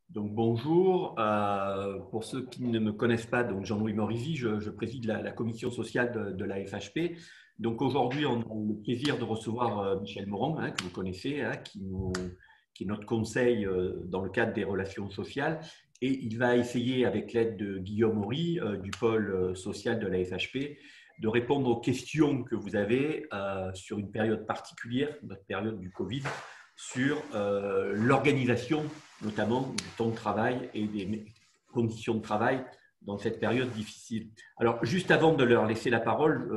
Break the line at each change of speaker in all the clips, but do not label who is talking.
Donc bonjour, pour ceux qui ne me connaissent pas, donc Jean-Louis Morisi, je préside la commission sociale de la FHP. Donc aujourd'hui, on a le plaisir de recevoir Michel Moran, que vous connaissez, qui est notre conseil dans le cadre des relations sociales. Et il va essayer, avec l'aide de Guillaume Horry, du pôle social de la FHP, de répondre aux questions que vous avez sur une période particulière, notre période du Covid, sur l'organisation notamment du temps de travail et des conditions de travail dans cette période difficile. Alors, juste avant de leur laisser la parole,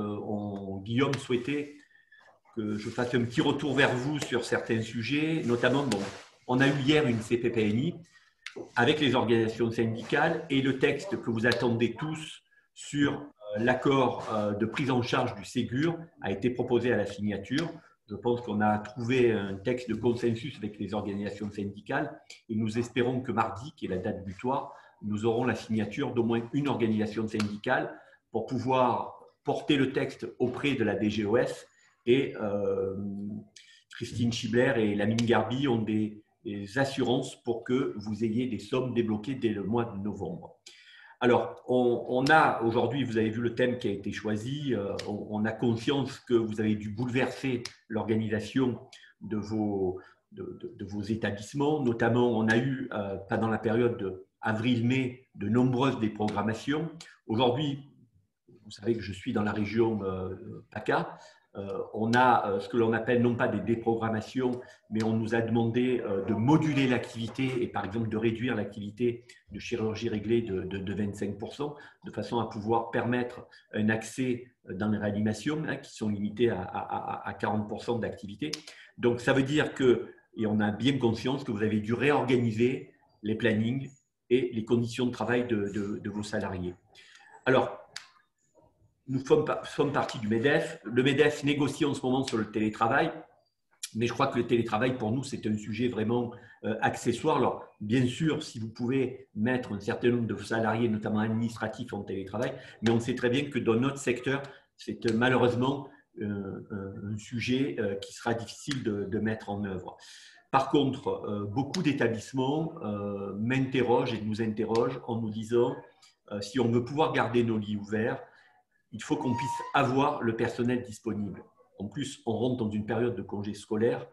Guillaume souhaitait que je fasse un petit retour vers vous sur certains sujets, notamment, on a eu hier une CPPNI avec les organisations syndicales et le texte que vous attendez tous sur l'accord de prise en charge du Ségur a été proposé à la signature. Je pense qu'on a trouvé un texte de consensus avec les organisations syndicales et nous espérons que mardi, qui est la date butoir, nous aurons la signature d'au moins une organisation syndicale pour pouvoir porter le texte auprès de la DGOS et Christine Schibler et Lamine Garbi ont des assurances pour que vous ayez des sommes débloquées dès le mois de novembre. Alors, on a aujourd'hui, vous avez vu le thème qui a été choisi, on a conscience que vous avez dû bouleverser l'organisation de vos établissements. Notamment, on a eu, pendant la période de avril-mai, de nombreuses déprogrammations. Aujourd'hui, vous savez que je suis dans la région PACA. On a ce que l'on appelle non pas des déprogrammations, mais on nous a demandé de moduler l'activité et par exemple de réduire l'activité de chirurgie réglée de 25%, de façon à pouvoir permettre un accès dans les réanimations qui sont limitées à 40% d'activité. Donc ça veut dire que, et on a bien conscience que vous avez dû réorganiser les plannings et les conditions de travail de vos salariés. Alors, nous sommes partis du MEDEF. Le MEDEF négocie en ce moment sur le télétravail, mais je crois que le télétravail, pour nous, c'est un sujet vraiment accessoire. Alors, bien sûr, si vous pouvez mettre un certain nombre de salariés, notamment administratifs, en télétravail, mais on sait très bien que dans notre secteur, c'est malheureusement un sujet qui sera difficile de mettre en œuvre. Par contre, beaucoup d'établissements m'interrogent et nous interrogent en nous disant si on veut pouvoir garder nos lits ouverts, il faut qu'on puisse avoir le personnel disponible. En plus, on rentre dans une période de congé scolaire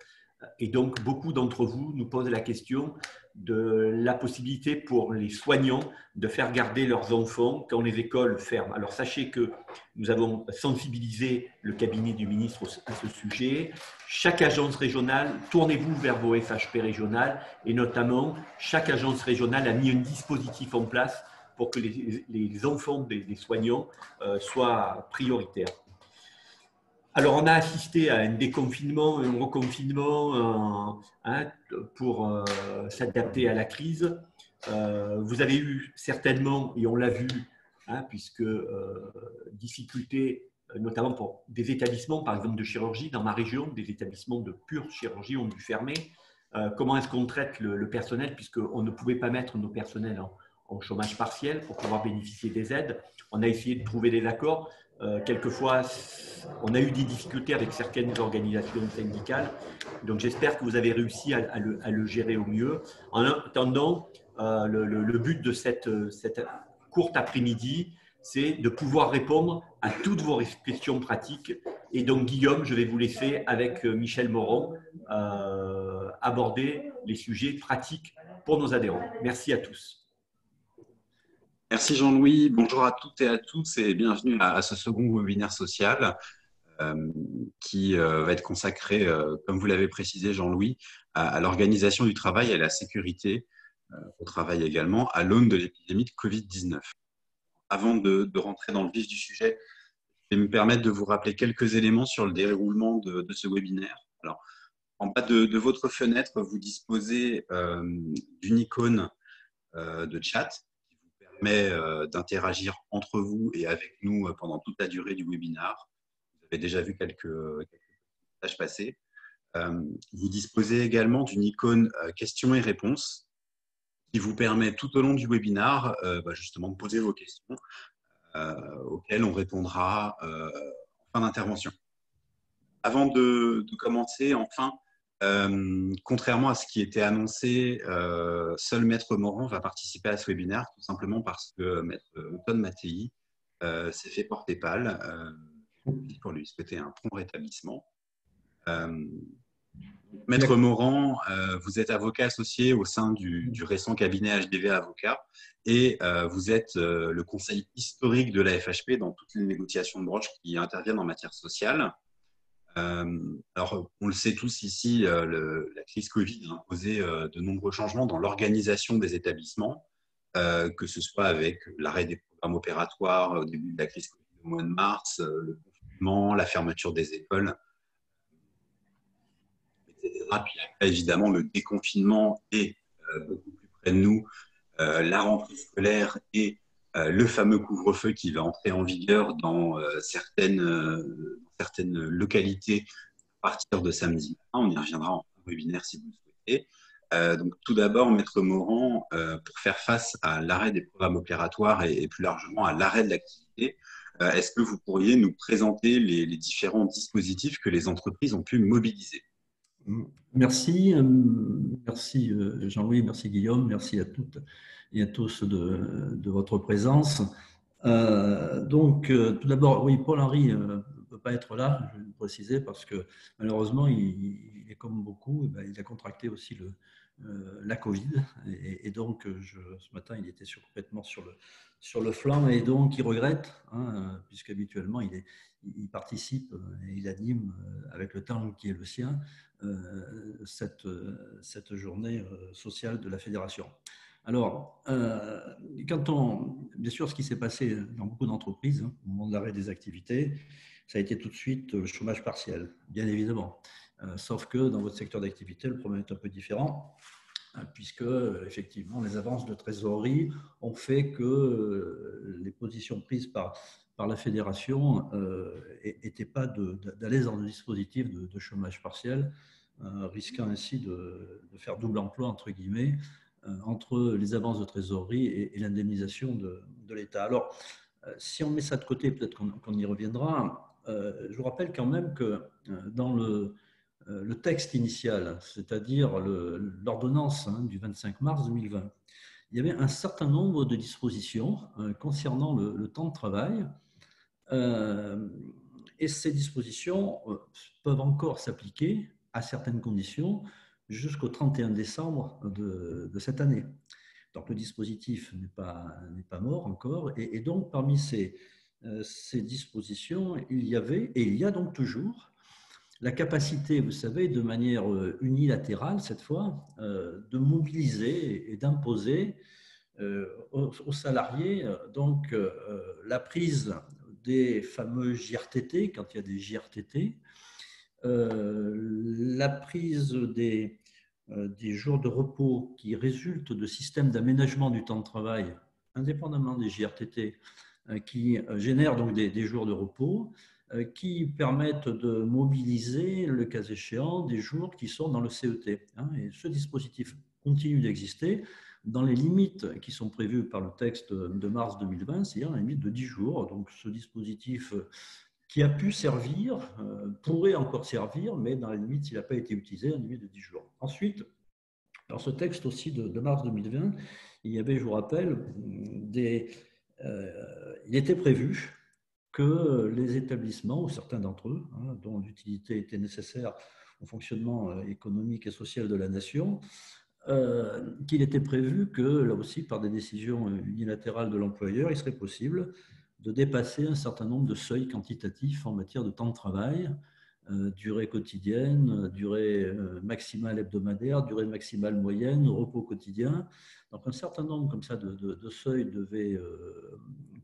et donc beaucoup d'entre vous nous posent la question de la possibilité pour les soignants de faire garder leurs enfants quand les écoles ferment. Alors sachez que nous avons sensibilisé le cabinet du ministre à ce sujet. Chaque agence régionale, tournez-vous vers vos FHP régionales et notamment chaque agence régionale a mis un dispositif en place pour que les enfants des soignants soient prioritaires. Alors, on a assisté à un déconfinement, un reconfinement pour s'adapter à la crise. Vous avez eu certainement, et on l'a vu, puisque difficultés, notamment pour des établissements, par exemple de chirurgie, dans ma région, des établissements de pure chirurgie ont dû fermer. Comment est-ce qu'on traite le personnel, puisqu'on ne pouvait pas mettre nos personnels en chômage partiel pour pouvoir bénéficier des aides. On a essayé de trouver des accords. Quelquefois, on a eu des difficultés avec certaines organisations syndicales. Donc, j'espère que vous avez réussi à le gérer au mieux. En attendant, le but de cette courte après-midi, c'est de pouvoir répondre à toutes vos questions pratiques. Et donc, Guillaume, je vais vous laisser avec Michel Moran aborder les sujets pratiques pour nos adhérents. Merci à tous.
Merci Jean-Louis, bonjour à toutes et à tous et bienvenue à ce second webinaire social qui va être consacré, comme vous l'avez précisé Jean-Louis, à l'organisation du travail et à la sécurité au travail également à l'aune de l'épidémie de Covid-19. Avant de rentrer dans le vif du sujet, je vais me permettre de vous rappeler quelques éléments sur le déroulement de ce webinaire. Alors, en bas de votre fenêtre, vous disposez d'une icône de chat permet d'interagir entre vous et avec nous pendant toute la durée du webinaire. Vous avez déjà vu quelques tâches passer. Vous disposez également d'une icône questions et réponses qui vous permet tout au long du webinaire justement de poser vos questions auxquelles on répondra en fin d'intervention. Avant de commencer, enfin, Contrairement à ce qui était annoncé, seul Maître Morand va participer à ce webinaire, tout simplement parce que Maître Antoine Mattei s'est fait porter pâle, pour lui souhaiter un prompt rétablissement. Maître Morand, vous êtes avocat associé au sein du récent cabinet HDV Avocats et vous êtes le conseil historique de la FHP dans toutes les négociations de branche qui interviennent en matière sociale. Alors, on le sait tous ici, la crise Covid a imposé de nombreux changements dans l'organisation des établissements, que ce soit avec l'arrêt des programmes opératoires au début de la crise Covid au mois de mars, le confinement, la fermeture des écoles, etc. Puis après, évidemment, le déconfinement est beaucoup plus près de nous, la rentrée scolaire et le fameux couvre-feu qui va entrer en vigueur dans certaines localités à partir de samedi matin. On y reviendra en webinaire si vous le souhaitez. Donc, tout d'abord, Maître Morand, pour faire face à l'arrêt des programmes opératoires et plus largement à l'arrêt de l'activité, est-ce que vous pourriez nous présenter les différents dispositifs que les entreprises ont pu mobiliser?
Merci, merci Jean-Louis, merci Guillaume, merci à toutes et à tous de votre présence. Donc, tout d'abord, oui, Paul-Henri ne peut pas être là, je vais le préciser, parce que malheureusement, il est comme beaucoup, il a contracté aussi la Covid. Et donc, ce matin, il était complètement sur le flanc et donc il regrette, hein, puisqu'habituellement, il participe et il anime avec le temps qui est le sien cette journée sociale de la Fédération. Alors, bien sûr, ce qui s'est passé dans beaucoup d'entreprises, hein, au moment de l'arrêt des activités, ça a été tout de suite le chômage partiel, bien évidemment. Sauf que dans votre secteur d'activité, le problème est un peu différent, puisque effectivement, les avances de trésorerie ont fait que les positions prises par la fédération n'étaient pas d'aller dans le dispositif de chômage partiel, risquant ainsi de faire double emploi, entre guillemets, entre les avances de trésorerie et l'indemnisation de l'État. Alors, si on met ça de côté, peut-être qu'on y reviendra. Je vous rappelle quand même que dans le texte initial, c'est-à-dire l'ordonnance du 25 mars 2020, il y avait un certain nombre de dispositions concernant le temps de travail. Et ces dispositions peuvent encore s'appliquer à certaines conditions jusqu'au 31 décembre de cette année. Donc le dispositif n'est pas mort encore. Et donc parmi ces dispositions, il y avait, et il y a donc toujours, la capacité, vous savez, de manière unilatérale cette fois, de mobiliser et d'imposer aux salariés donc la prise des fameux JRTT, quand il y a des JRTT, la prise des jours de repos qui résultent de systèmes d'aménagement du temps de travail, indépendamment des JRTT, qui génèrent donc des jours de repos, qui permettent de mobiliser, le cas échéant, des jours qui sont dans le CET. Et ce dispositif continue d'exister dans les limites qui sont prévues par le texte de mars 2020, c'est-à-dire la limite de 10 jours. Donc ce dispositif qui a pu servir, pourrait encore servir, mais dans la limite, s'il n'a pas été utilisé, la limite de 10 jours. Ensuite, dans ce texte aussi de mars 2020, il y avait, je vous rappelle, il était prévu que les établissements, ou certains d'entre eux, dont l'utilité était nécessaire au fonctionnement économique et social de la nation, qu'il était prévu que, là aussi, par des décisions unilatérales de l'employeur, il serait possible de dépasser un certain nombre de seuils quantitatifs en matière de temps de travail, durée quotidienne, durée maximale hebdomadaire, durée maximale moyenne, repos quotidien. Donc un certain nombre comme ça de seuils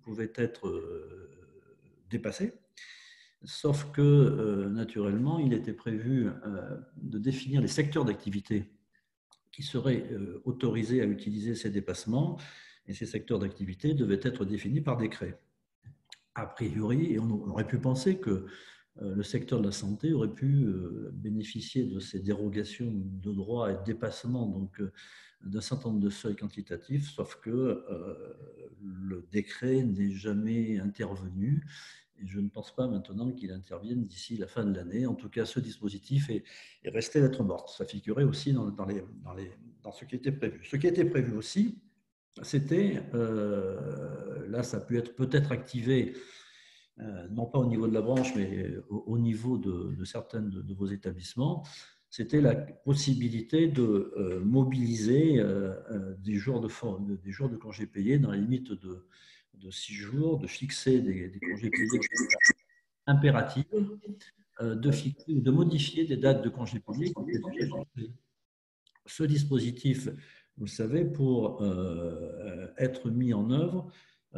pouvaient être dépassés. Sauf que, naturellement, il était prévu de définir les secteurs d'activité qui seraient autorisés à utiliser ces dépassements, et ces secteurs d'activité devaient être définis par décret. A priori, et on aurait pu penser que le secteur de la santé aurait pu bénéficier de ces dérogations de droit et de dépassement donc d'un certain nombre de seuils quantitatifs, sauf que le décret n'est jamais intervenu Et je ne pense pas maintenant qu'il intervienne d'ici la fin de l'année. En tout cas, ce dispositif est resté lettre morte. Ça figurait aussi dans ce qui était prévu. Ce qui était prévu aussi, c'était, là ça a pu être peut-être activé, non pas au niveau de la branche, mais au niveau de certains de vos établissements, c'était la possibilité de mobiliser des jours de congés payés dans la limite de 6 jours, de fixer des congés payés impératifs, de modifier des dates de congés payés qui étaient déjà fixées. Ce dispositif, vous le savez, pour être mis en œuvre,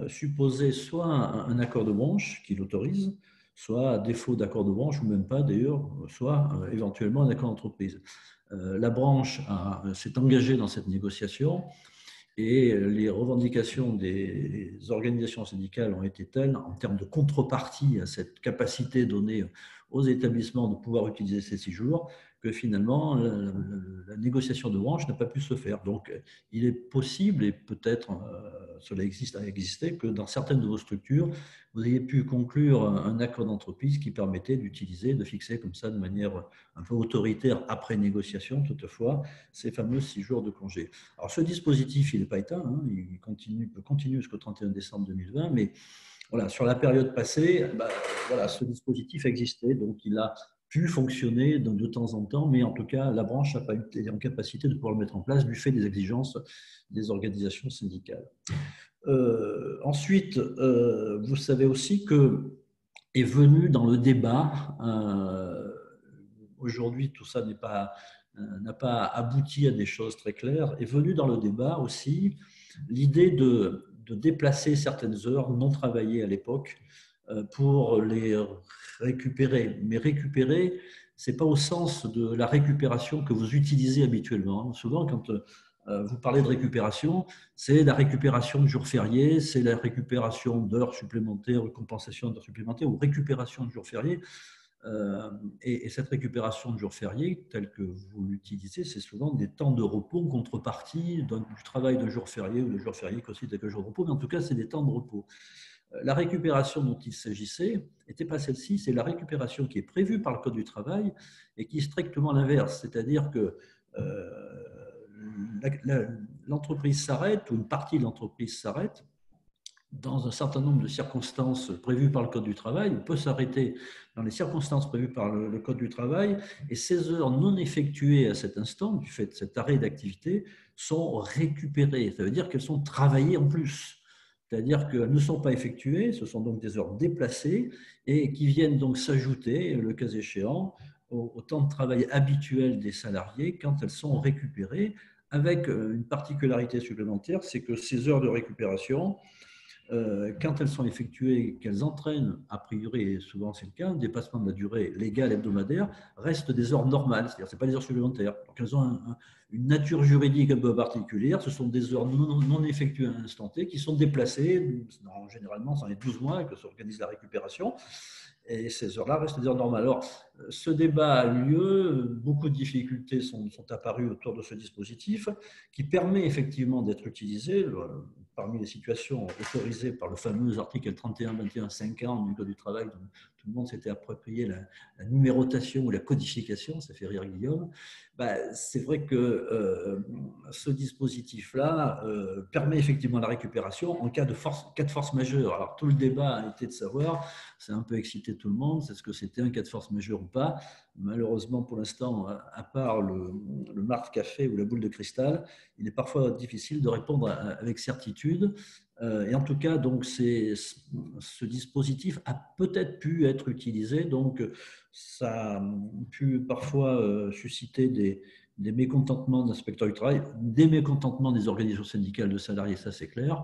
supposait soit un accord de branche qui l'autorise, soit à défaut d'accord de branche, ou même pas d'ailleurs, soit éventuellement un accord d'entreprise. La branche s'est engagée dans cette négociation et les revendications des organisations syndicales ont été telles, en termes de contrepartie à cette capacité donnée aux établissements de pouvoir utiliser ces 6 jours, que finalement, la négociation de branche n'a pas pu se faire. Donc, il est possible, et peut-être cela a existé, que dans certaines de vos structures, vous ayez pu conclure un accord d'entreprise qui permettait d'utiliser, de fixer comme ça de manière un peu autoritaire, après négociation toutefois, ces fameux 6 jours de congé. Alors, ce dispositif, il n'est pas éteint, hein, il peut continuer jusqu'au 31 décembre 2020, mais voilà, sur la période passée, voilà, ce dispositif existait, donc il a pu fonctionner de temps en temps, mais en tout cas, la branche n'a pas été en capacité de pouvoir le mettre en place du fait des exigences des organisations syndicales. Ensuite, vous savez aussi que est venu dans le débat, aujourd'hui tout ça n'a pas abouti à des choses très claires, est venu dans le débat aussi l'idée de déplacer certaines heures non travaillées à l'époque pour les récupérer. Mais récupérer, ce n'est pas au sens de la récupération que vous utilisez habituellement. Souvent, quand vous parlez de récupération, c'est la récupération de jours fériés, c'est la récupération d'heures supplémentaires, ou compensation d'heures supplémentaires, ou récupération de jours fériés. Et cette récupération de jours fériés, telle que vous l'utilisez, c'est souvent des temps de repos en contrepartie du travail de jours fériés ou de jours fériés qui aussi quelques jours de repos, mais en tout cas, c'est des temps de repos. La récupération dont il s'agissait n'était pas celle-ci, c'est la récupération qui est prévue par le Code du travail et qui est strictement l'inverse, c'est-à-dire que l'entreprise s'arrête ou une partie de l'entreprise s'arrête dans un certain nombre de circonstances prévues par le Code du travail, on peut s'arrêter dans les circonstances prévues par le Code du travail, et ces heures non effectuées à cet instant, du fait de cet arrêt d'activité, sont récupérées. Ça veut dire qu'elles sont travaillées en plus. C'est-à-dire qu'elles ne sont pas effectuées, ce sont donc des heures déplacées, et qui viennent donc s'ajouter, le cas échéant, au temps de travail habituel des salariés quand elles sont récupérées, avec une particularité supplémentaire, c'est que ces heures de récupération, quand elles sont effectuées, qu'elles entraînent, a priori, et souvent c'est le cas, un dépassement de la durée légale hebdomadaire, restent des heures normales, c'est-à-dire ce n'est pas des heures supplémentaires. Donc elles ont une nature juridique un peu particulière, ce sont des heures non effectuées à un instant T qui sont déplacées, généralement dans les 12 mois que s'organise la récupération, et ces heures-là restent des heures normales. Alors, ce débat a eu lieu, beaucoup de difficultés sont apparues autour de ce dispositif, qui permet effectivement d'être utilisé parmi les situations autorisées par le fameux article 31-21-5 du Code du travail, dont tout le monde s'était approprié la numérotation ou la codification, ça fait rire Guillaume. C'est vrai que ce dispositif-là permet effectivement la récupération en cas de force majeure. Alors, tout le débat a été de savoir, c'est un peu excité tout le monde, c'est ce que c'était un cas de force majeure ou pas. Malheureusement, pour l'instant, à part le marc café ou la boule de cristal, il est parfois difficile de répondre avec certitude. Et en tout cas, donc, ce dispositif a peut-être pu être utilisé. Donc, ça a pu parfois susciter des mécontentements d'inspecteurs du travail, des mécontentements des organisations syndicales de salariés, ça c'est clair.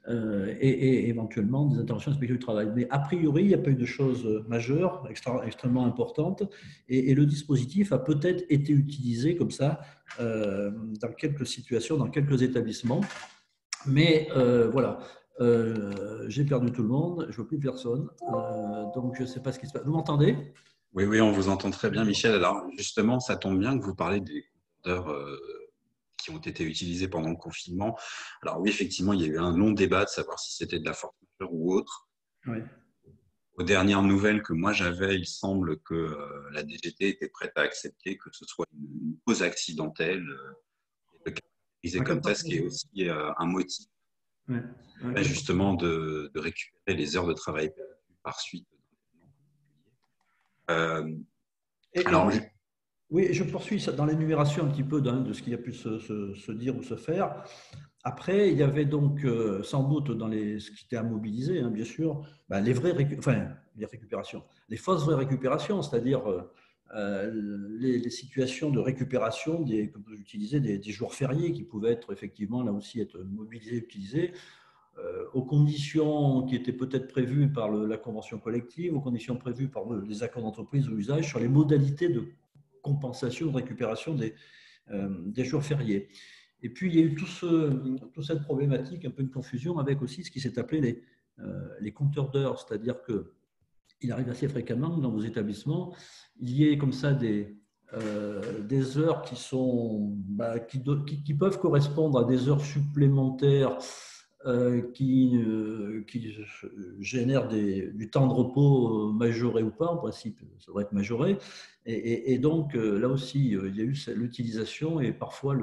Et éventuellement des interventions d'inspecteurs du travail. Mais a priori, il n'y a pas eu de choses majeures, extrêmement importantes, et le dispositif a peut-être été utilisé comme ça dans quelques situations, dans quelques établissements. Mais voilà, j'ai perdu tout le monde, je ne vois plus personne, donc je ne sais pas ce qui se passe. Vous m'entendez ?
Oui, on vous entend très bien, Michel. Alors justement, ça tombe bien que vous parlez des compteurs qui ont été utilisés pendant le confinement. Alors oui, effectivement, il y a eu un long débat de savoir si c'était de la force majeure ou autre.
Oui.
aux dernières nouvelles que moi j'avais, il semble que la DGT était prête à accepter que ce soit une cause accidentelle, et de caractériser comme ça, ce qui est aussi un motif
Ouais.
justement de récupérer les heures de travail perdues par suite. Alors,
oui, je poursuis dans l'énumération un petit peu de ce qui a pu se dire ou se faire. Après, il y avait donc sans doute dans ce qui était à mobiliser, hein, bien sûr, les les récupérations, les fausses vraies récupérations, c'est-à-dire les situations de récupération que vous utilisez des jours fériés qui pouvaient être effectivement là aussi être mobilisés, utilisés aux conditions qui étaient peut-être prévues par la convention collective, aux conditions prévues par les accords d'entreprise ou usage sur les modalités de compensation ou de récupération des jours fériés. Et puis, il y a eu toute cette problématique, un peu une confusion avec aussi ce qui s'est appelé les compteurs d'heures, c'est-à-dire qu'il arrive assez fréquemment dans vos établissements, il y ait comme ça des heures qui peuvent correspondre à des heures supplémentaires qui génèrent du temps de repos majoré ou pas, en principe, ça devrait être majoré. Et donc, là aussi, il y a eu l'utilisation et parfois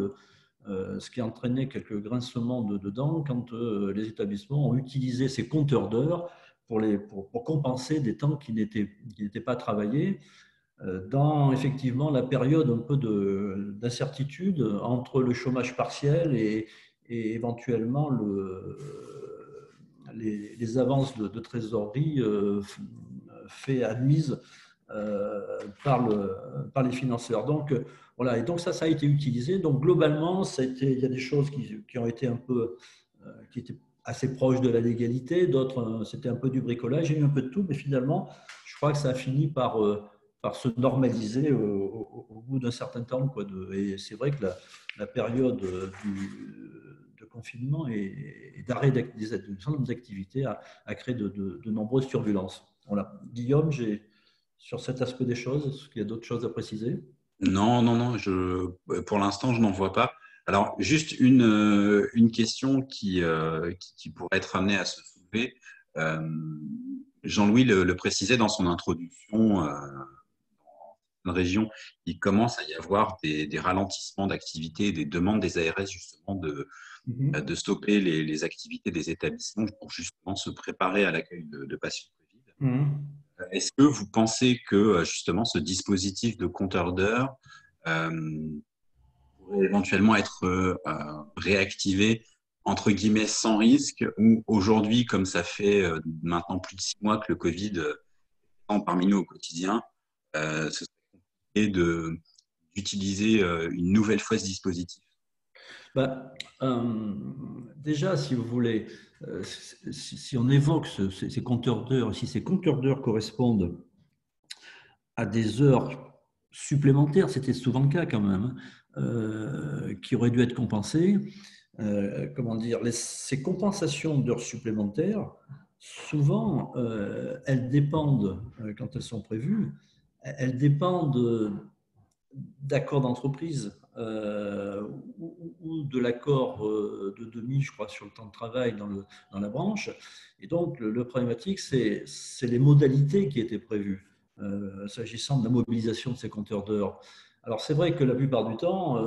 ce qui entraînait quelques grincements dedans quand les établissements ont utilisé ces compteurs d'heures pour compenser des temps qui n'étaient pas travaillés dans effectivement la période un peu d'incertitude entre le chômage partiel et éventuellement les avances de trésorerie admises par les financeurs. Donc, voilà, et donc ça a été utilisé. Donc, globalement, il y a des choses qui ont été un peu, qui étaient assez proches de la légalité, d'autres, c'était un peu du bricolage, il y a eu un peu de tout, mais finalement, je crois que ça a fini par se normaliser au bout d'un certain temps. Et c'est vrai que la période de confinement et d'arrêt d'un certain nombre d'activités a créé de nombreuses turbulences. Voilà. Guillaume, sur cet aspect des choses, est-ce qu'il y a d'autres choses à préciser?
non, pour l'instant, je n'en vois pas. Alors, juste une question qui pourrait être amenée à se soulever. Euh, Jean-Louis le précisait dans son introduction. Dans une région, il commence à y avoir des ralentissements d'activité, des demandes des ARS justement de stopper les activités des établissements pour justement se préparer à l'accueil de patients Covid. Est-ce que vous pensez que justement ce dispositif de compteur d'heures pourrait éventuellement être réactivé entre guillemets sans risque, ou aujourd'hui, comme ça fait maintenant plus de 6 mois que le Covid est parmi nous au quotidien, ce serait compliqué d'utiliser une nouvelle fois ce dispositif?
Déjà, si vous voulez, si on évoque ces compteurs d'heures, si ces compteurs d'heures correspondent à des heures supplémentaires, c'était souvent le cas quand même, qui auraient dû être compensées. Comment dire, ces compensations d'heures supplémentaires, souvent, elles dépendent, quand elles sont prévues, elles dépendent d'accords d'entreprise ou de l'accord de demi, je crois, sur le temps de travail dans la branche. Et donc, le problématique, c'est les modalités qui étaient prévues s'agissant de la mobilisation de ces compteurs d'heures. Alors, c'est vrai que la plupart du temps,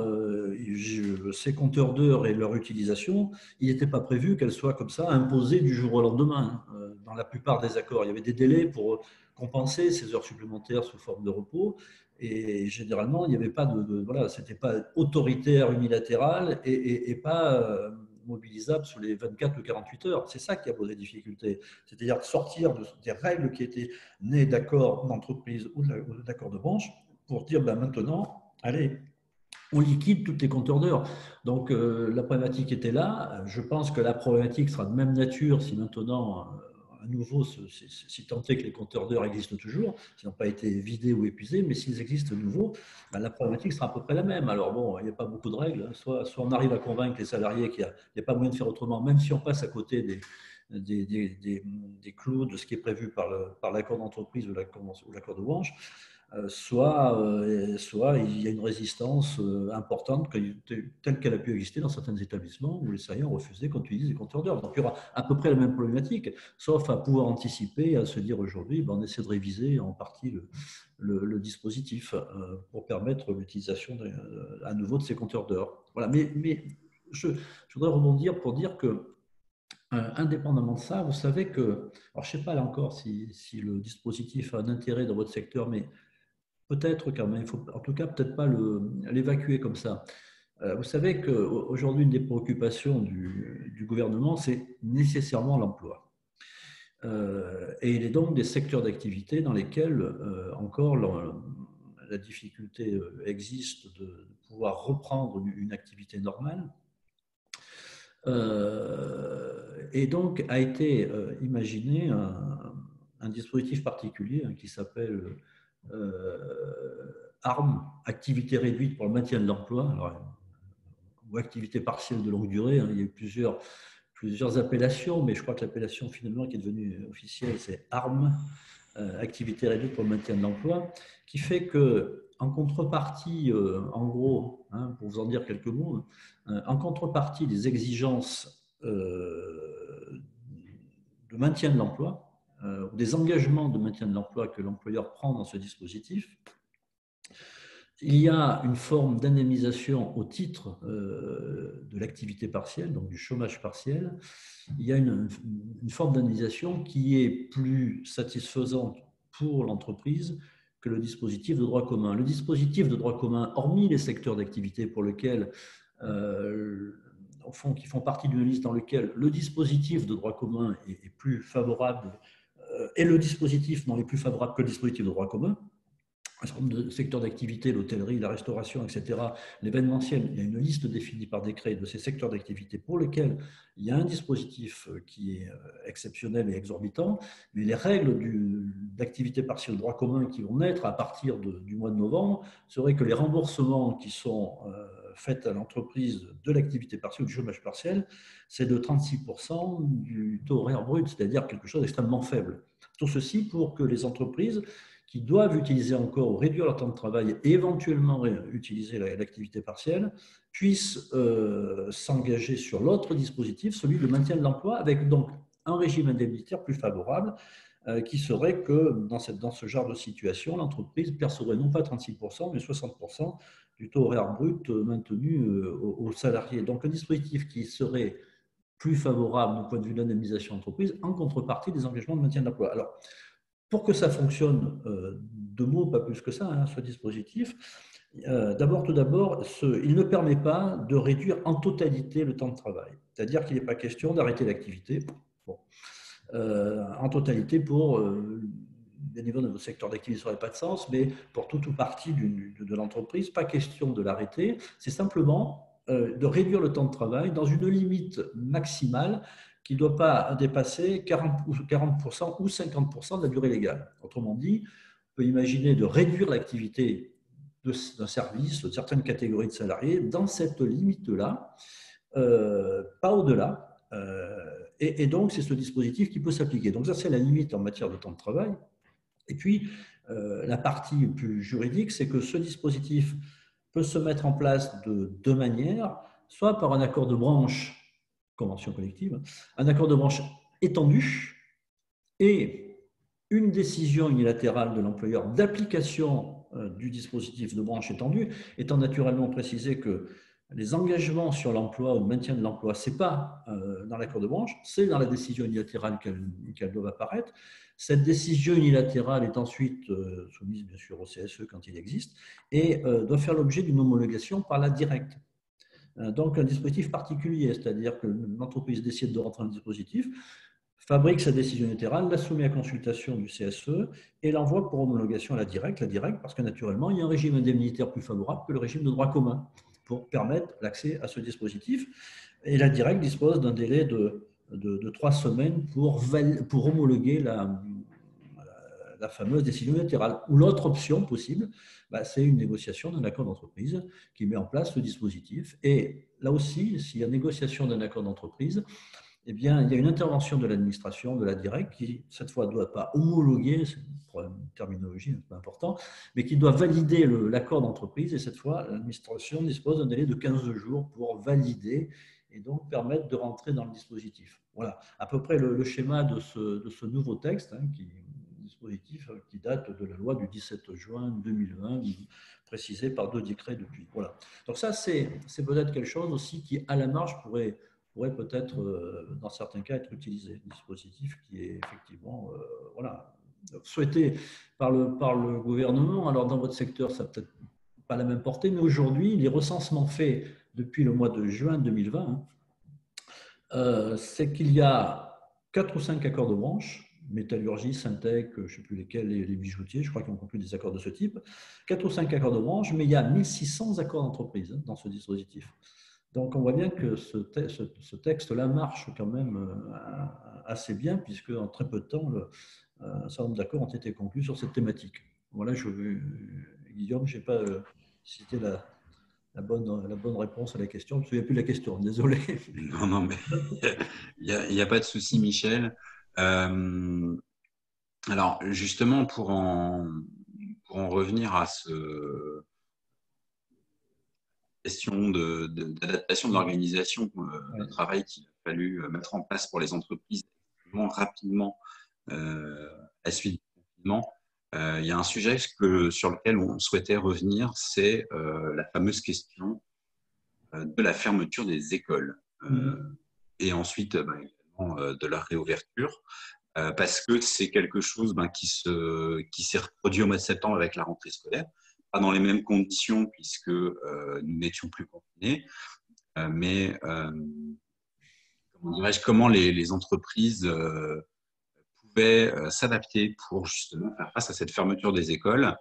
ces compteurs d'heures et leur utilisation, il n'était pas prévu qu'elles soient comme ça imposées du jour au lendemain. Dans la plupart des accords, il y avait des délais pour compenser ces heures supplémentaires sous forme de repos. Et généralement, il n'y avait pas voilà, c'était pas autoritaire, unilatéral et pas mobilisable sur les 24 ou 48 heures. C'est ça qui a posé difficulté. C'est-à-dire sortir des règles qui étaient nées d'accords d'entreprise ou d'accords de branche pour dire maintenant, allez, on liquide toutes les compteurs d'heures. Donc, la problématique était là. Je pense que la problématique sera de même nature si maintenant, à nouveau, si tant est que les compteurs d'heures existent toujours, s'ils n'ont pas été vidés ou épuisés, mais s'ils existent de nouveau, la problématique sera à peu près la même. Alors, bon, il n'y a pas beaucoup de règles. Soit on arrive à convaincre les salariés qu'il n'y a pas moyen de faire autrement, même si on passe à côté des clous de ce qui est prévu par l'accord d'entreprise ou l'accord de branche. soit il y a une résistance importante telle qu'elle a pu exister dans certains établissements où les salariés ont refusé qu'on utilise les compteurs d'heures. Donc il y aura à peu près la même problématique, sauf à pouvoir anticiper, à se dire aujourd'hui, on essaie de réviser en partie le dispositif pour permettre l'utilisation à nouveau de ces compteurs d'heures. Voilà. Mais je voudrais rebondir pour dire que indépendamment de ça, vous savez que, alors je ne sais pas là encore si le dispositif a un intérêt dans votre secteur, mais peut-être quand même, il faut en tout cas peut-être pas l'évacuer comme ça. Vous savez qu'aujourd'hui, une des préoccupations du gouvernement, c'est nécessairement l'emploi. Et il est donc des secteurs d'activité dans lesquels encore la difficulté existe de pouvoir reprendre une activité normale. Et donc a été imaginé un dispositif particulier qui s'appelle ARM, activité réduite pour le maintien de l'emploi, ou activité partielle de longue durée. Il y a eu plusieurs appellations, mais je crois que l'appellation finalement qui est devenue officielle, c'est ARM, activité réduite pour le maintien de l'emploi, qui fait que en contrepartie, en gros, pour vous en dire quelques mots, en contrepartie des exigences de maintien de l'emploi, ou des engagements de maintien de l'emploi que l'employeur prend dans ce dispositif, il y a une forme d'indemnisation au titre de l'activité partielle, donc du chômage partiel. Il y a une forme d'indemnisation qui est plus satisfaisante pour l'entreprise que le dispositif de droit commun. Le dispositif de droit commun, hormis les secteurs d'activité pour lesquels, qui font partie d'une liste dans laquelle le dispositif de droit commun est plus favorable, et le dispositif non est plus favorable que le dispositif de droit commun, un certain nombre de secteurs d'activité, l'hôtellerie, la restauration, etc., l'événementiel, il y a une liste définie par décret de ces secteurs d'activité pour lesquels il y a un dispositif qui est exceptionnel et exorbitant, mais les règles d'activité partielle droit commun qui vont naître à partir du mois de novembre seraient que les remboursements qui sont faits à l'entreprise de l'activité partielle ou du chômage partiel, c'est de 36% du taux horaire brut, c'est-à-dire quelque chose d'extrêmement faible. Tout ceci pour que les entreprises qui doivent utiliser encore ou réduire leur temps de travail et éventuellement utiliser l'activité partielle, puissent s'engager sur l'autre dispositif, celui de maintien de l'emploi, avec donc un régime indemnitaire plus favorable, qui serait que dans ce genre de situation, l'entreprise percevrait non pas 36%, mais 60% du taux horaire brut maintenu aux salariés. Donc un dispositif qui serait plus favorable du point de vue de l'indemnisation d'entreprise en contrepartie des engagements de maintien de l'emploi. Alors, pour que ça fonctionne, deux mots, pas plus que ça, ce dispositif, tout d'abord, il ne permet pas de réduire en totalité le temps de travail. C'est-à-dire qu'il n'est pas question d'arrêter l'activité en totalité pour des niveaux de secteur d'activité, ça n'aurait pas de sens, mais pour toute ou partie de l'entreprise, pas question de l'arrêter. C'est simplement de réduire le temps de travail dans une limite maximale qui ne doit pas dépasser 40% ou 50% de la durée légale. Autrement dit, on peut imaginer de réduire l'activité d'un service, de certaines catégories de salariés, dans cette limite-là, pas au-delà. Et donc, c'est ce dispositif qui peut s'appliquer. Donc ça, c'est la limite en matière de temps de travail. Et puis, la partie plus juridique, c'est que ce dispositif peut se mettre en place de deux manières, soit par un accord de branche, convention collective, un accord de branche étendu et une décision unilatérale de l'employeur d'application du dispositif de branche étendu, étant naturellement précisé que les engagements sur l'emploi ou le maintien de l'emploi, ce n'est pas dans l'accord de branche, c'est dans la décision unilatérale qu'elle doit apparaître. Cette décision unilatérale est ensuite soumise bien sûr au CSE quand il existe et doit faire l'objet d'une homologation par la directe. Donc un dispositif particulier, c'est-à-dire que l'entreprise décide de rentrer dans le dispositif, fabrique sa décision unilatérale, la soumet à consultation du CSE et l'envoie pour homologation à la directe, parce que naturellement, il y a un régime indemnitaire plus favorable que le régime de droit commun pour permettre l'accès à ce dispositif. Et la directe dispose d'un délai de 3 semaines pour homologuer la fameuse décision unilatérale. Ou l'autre option possible, c'est une négociation d'un accord d'entreprise qui met en place ce dispositif. Et là aussi, s'il y a négociation d'un accord d'entreprise, eh bien, il y a une intervention de l'administration, de la directe, qui, cette fois, ne doit pas homologuer, c'est un problème de terminologie, c'est pas important, mais qui doit valider l'accord d'entreprise. Et cette fois, l'administration dispose d'un délai de 15 jours pour valider et donc permettre de rentrer dans le dispositif. Voilà, à peu près le schéma de ce nouveau texte, hein, dispositif qui date de la loi du 17 juin 2020, précisé par 2 décrets depuis. Voilà. Donc ça, c'est peut-être quelque chose aussi qui, à la marge, pourrait peut-être, dans certains cas, être utilisé. Un dispositif qui est effectivement voilà, souhaité par le gouvernement. Alors, dans votre secteur, ça n'a peut-être pas la même portée, mais aujourd'hui, les recensements faits depuis le mois de juin 2020, c'est qu'il y a 4 ou 5 accords de branche, métallurgie, Syntec, je ne sais plus lesquels, les bijoutiers, je crois qu'ils ont conclu des accords de ce type, 4 ou 5 accords de branche, mais il y a 1600 accords d'entreprise dans ce dispositif. Donc, on voit bien que ce texte-là marche quand même assez bien, puisque en très peu de temps, un certain nombre d'accords ont été conclus sur cette thématique. Voilà, Guillaume, je n'ai pas cité la bonne réponse à la question. Je ne me souviens plus de la question, désolé.
Non, non, mais il n'y a pas de souci, Michel. Alors, justement, pour en revenir à ce question d'adaptation de l'organisation de travail qu'il a fallu mettre en place pour les entreprises extrêmement rapidement à la suite du confinement, il y a un sujet sur lequel on souhaitait revenir, c'est la fameuse question de la fermeture des écoles et ensuite également de la réouverture. Parce que c'est quelque chose qui s'est reproduit au mois de septembre avec la rentrée scolaire, pas dans les mêmes conditions puisque nous n'étions plus confinés, mais comment les entreprises pouvaient s'adapter pour justement faire face à cette fermeture des écoles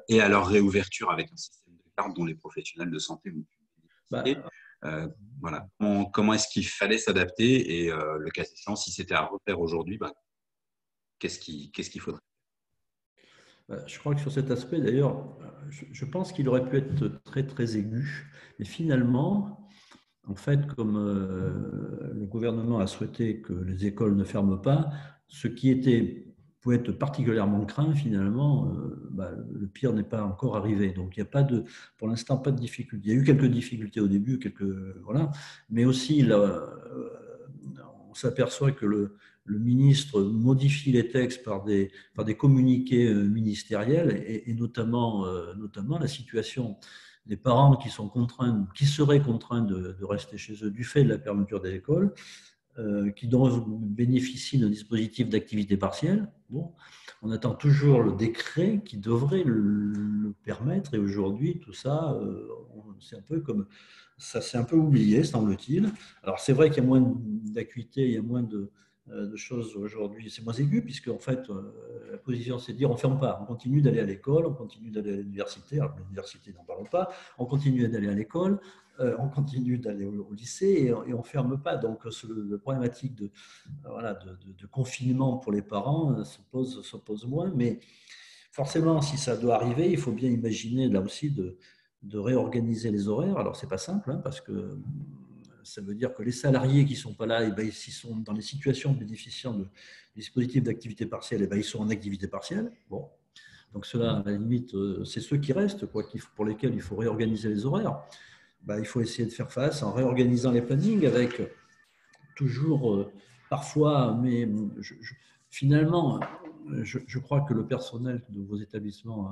et à leur réouverture avec un système de garde dont les professionnels de santé ont pu bénéficier. Voilà. Comment est-ce qu'il fallait s'adapter et le cas échéant, si c'était à refaire aujourd'hui, qu'est-ce qu'il faudrait?
Je crois que sur cet aspect, d'ailleurs, je pense qu'il aurait pu être très, très aigu. Mais finalement, en fait, comme le gouvernement a souhaité que les écoles ne ferment pas, ce qui pouvait être particulièrement craint, finalement, le pire n'est pas encore arrivé. Donc, il n'y a pour l'instant pas de difficultés. Il y a eu quelques difficultés au début, voilà, mais aussi, on s'aperçoit que le ministre modifie les textes par des communiqués ministériels et notamment la situation des parents qui seraient contraints de rester chez eux du fait de la fermeture des écoles, qui bénéficient d'un dispositif d'activité partielle. Bon, on attend toujours le décret qui devrait le permettre, et aujourd'hui, tout ça, c'est un peu comme ça, c'est un peu oublié, semble-t-il. Alors, c'est vrai qu'il y a moins d'acuité, il y a moins de choses aujourd'hui, c'est moins aigu, puisque en fait, la position, c'est de dire on ne ferme pas, on continue d'aller à l'école, on continue d'aller à l'université, alors l'université, n'en parlons pas, on continue d'aller à l'école, on continue d'aller au lycée et on ne ferme pas. Donc, la problématique de confinement pour les parents se pose moins, mais forcément, si ça doit arriver, il faut bien imaginer là aussi de réorganiser les horaires. Alors, ce n'est pas simple, hein, parce que ça veut dire que les salariés qui ne sont pas là, s'ils sont dans les situations bénéficiant de dispositifs d'activité partielle, ils sont en activité partielle. Bon. Donc, cela, à la limite, c'est ceux qui restent, pour lesquels il faut réorganiser les horaires. Il faut essayer de faire face en réorganisant les plannings avec toujours, parfois, mais finalement, je crois que le personnel de vos établissements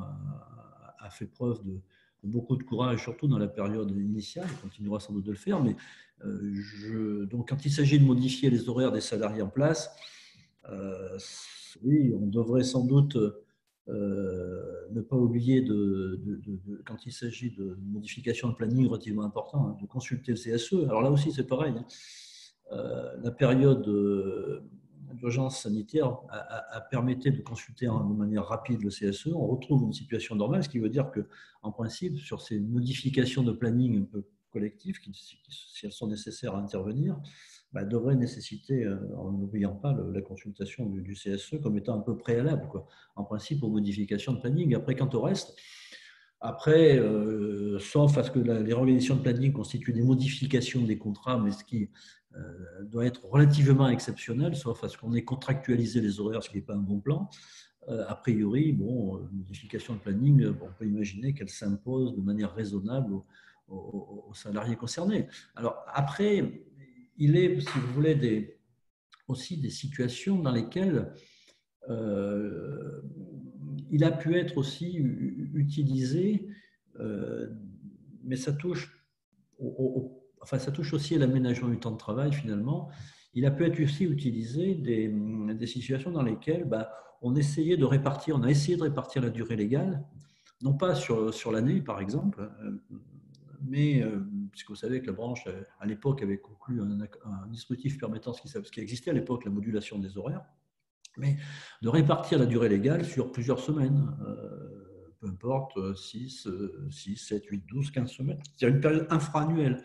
a fait preuve de beaucoup de courage, surtout dans la période initiale, il continuera sans doute de le faire, mais donc quand il s'agit de modifier les horaires des salariés en place, oui, on devrait sans doute ne pas oublier, quand il s'agit de modification de planning relativement important, hein, de consulter le CSE. Alors là aussi, c'est pareil. Hein. La période d'urgence sanitaire a permis de consulter de manière rapide le CSE. On retrouve une situation normale, ce qui veut dire qu'en principe, sur ces modifications de planning un peu collectifs, si elles sont nécessaires à intervenir, devrait nécessiter, en n'oubliant pas la consultation du CSE comme étant un peu préalable, en principe, aux modifications de planning. Après, quant au reste, Après, sauf à ce que les réorganisations de planning constituent des modifications des contrats, mais ce qui doit être relativement exceptionnel, sauf à ce qu'on ait contractualisé les horaires, ce qui n'est pas un bon plan. A priori, bon, modification de planning, on peut imaginer qu'elle s'impose de manière raisonnable aux salariés concernés. Alors après, il est, si vous voulez, aussi des situations dans lesquelles il a pu être aussi utilisé, mais ça touche, ça touche aussi à l'aménagement du temps de travail finalement. Il a pu être aussi utilisé des situations dans lesquelles on a essayé de répartir la durée légale, non pas sur l'année par exemple, mais puisque vous savez que la branche à l'époque avait conclu un dispositif permettant ce qui existait à l'époque, la modulation des horaires, mais de répartir la durée légale sur plusieurs semaines, peu importe, 6, 7, 8, 12, 15 semaines. C'est une période infra-annuelle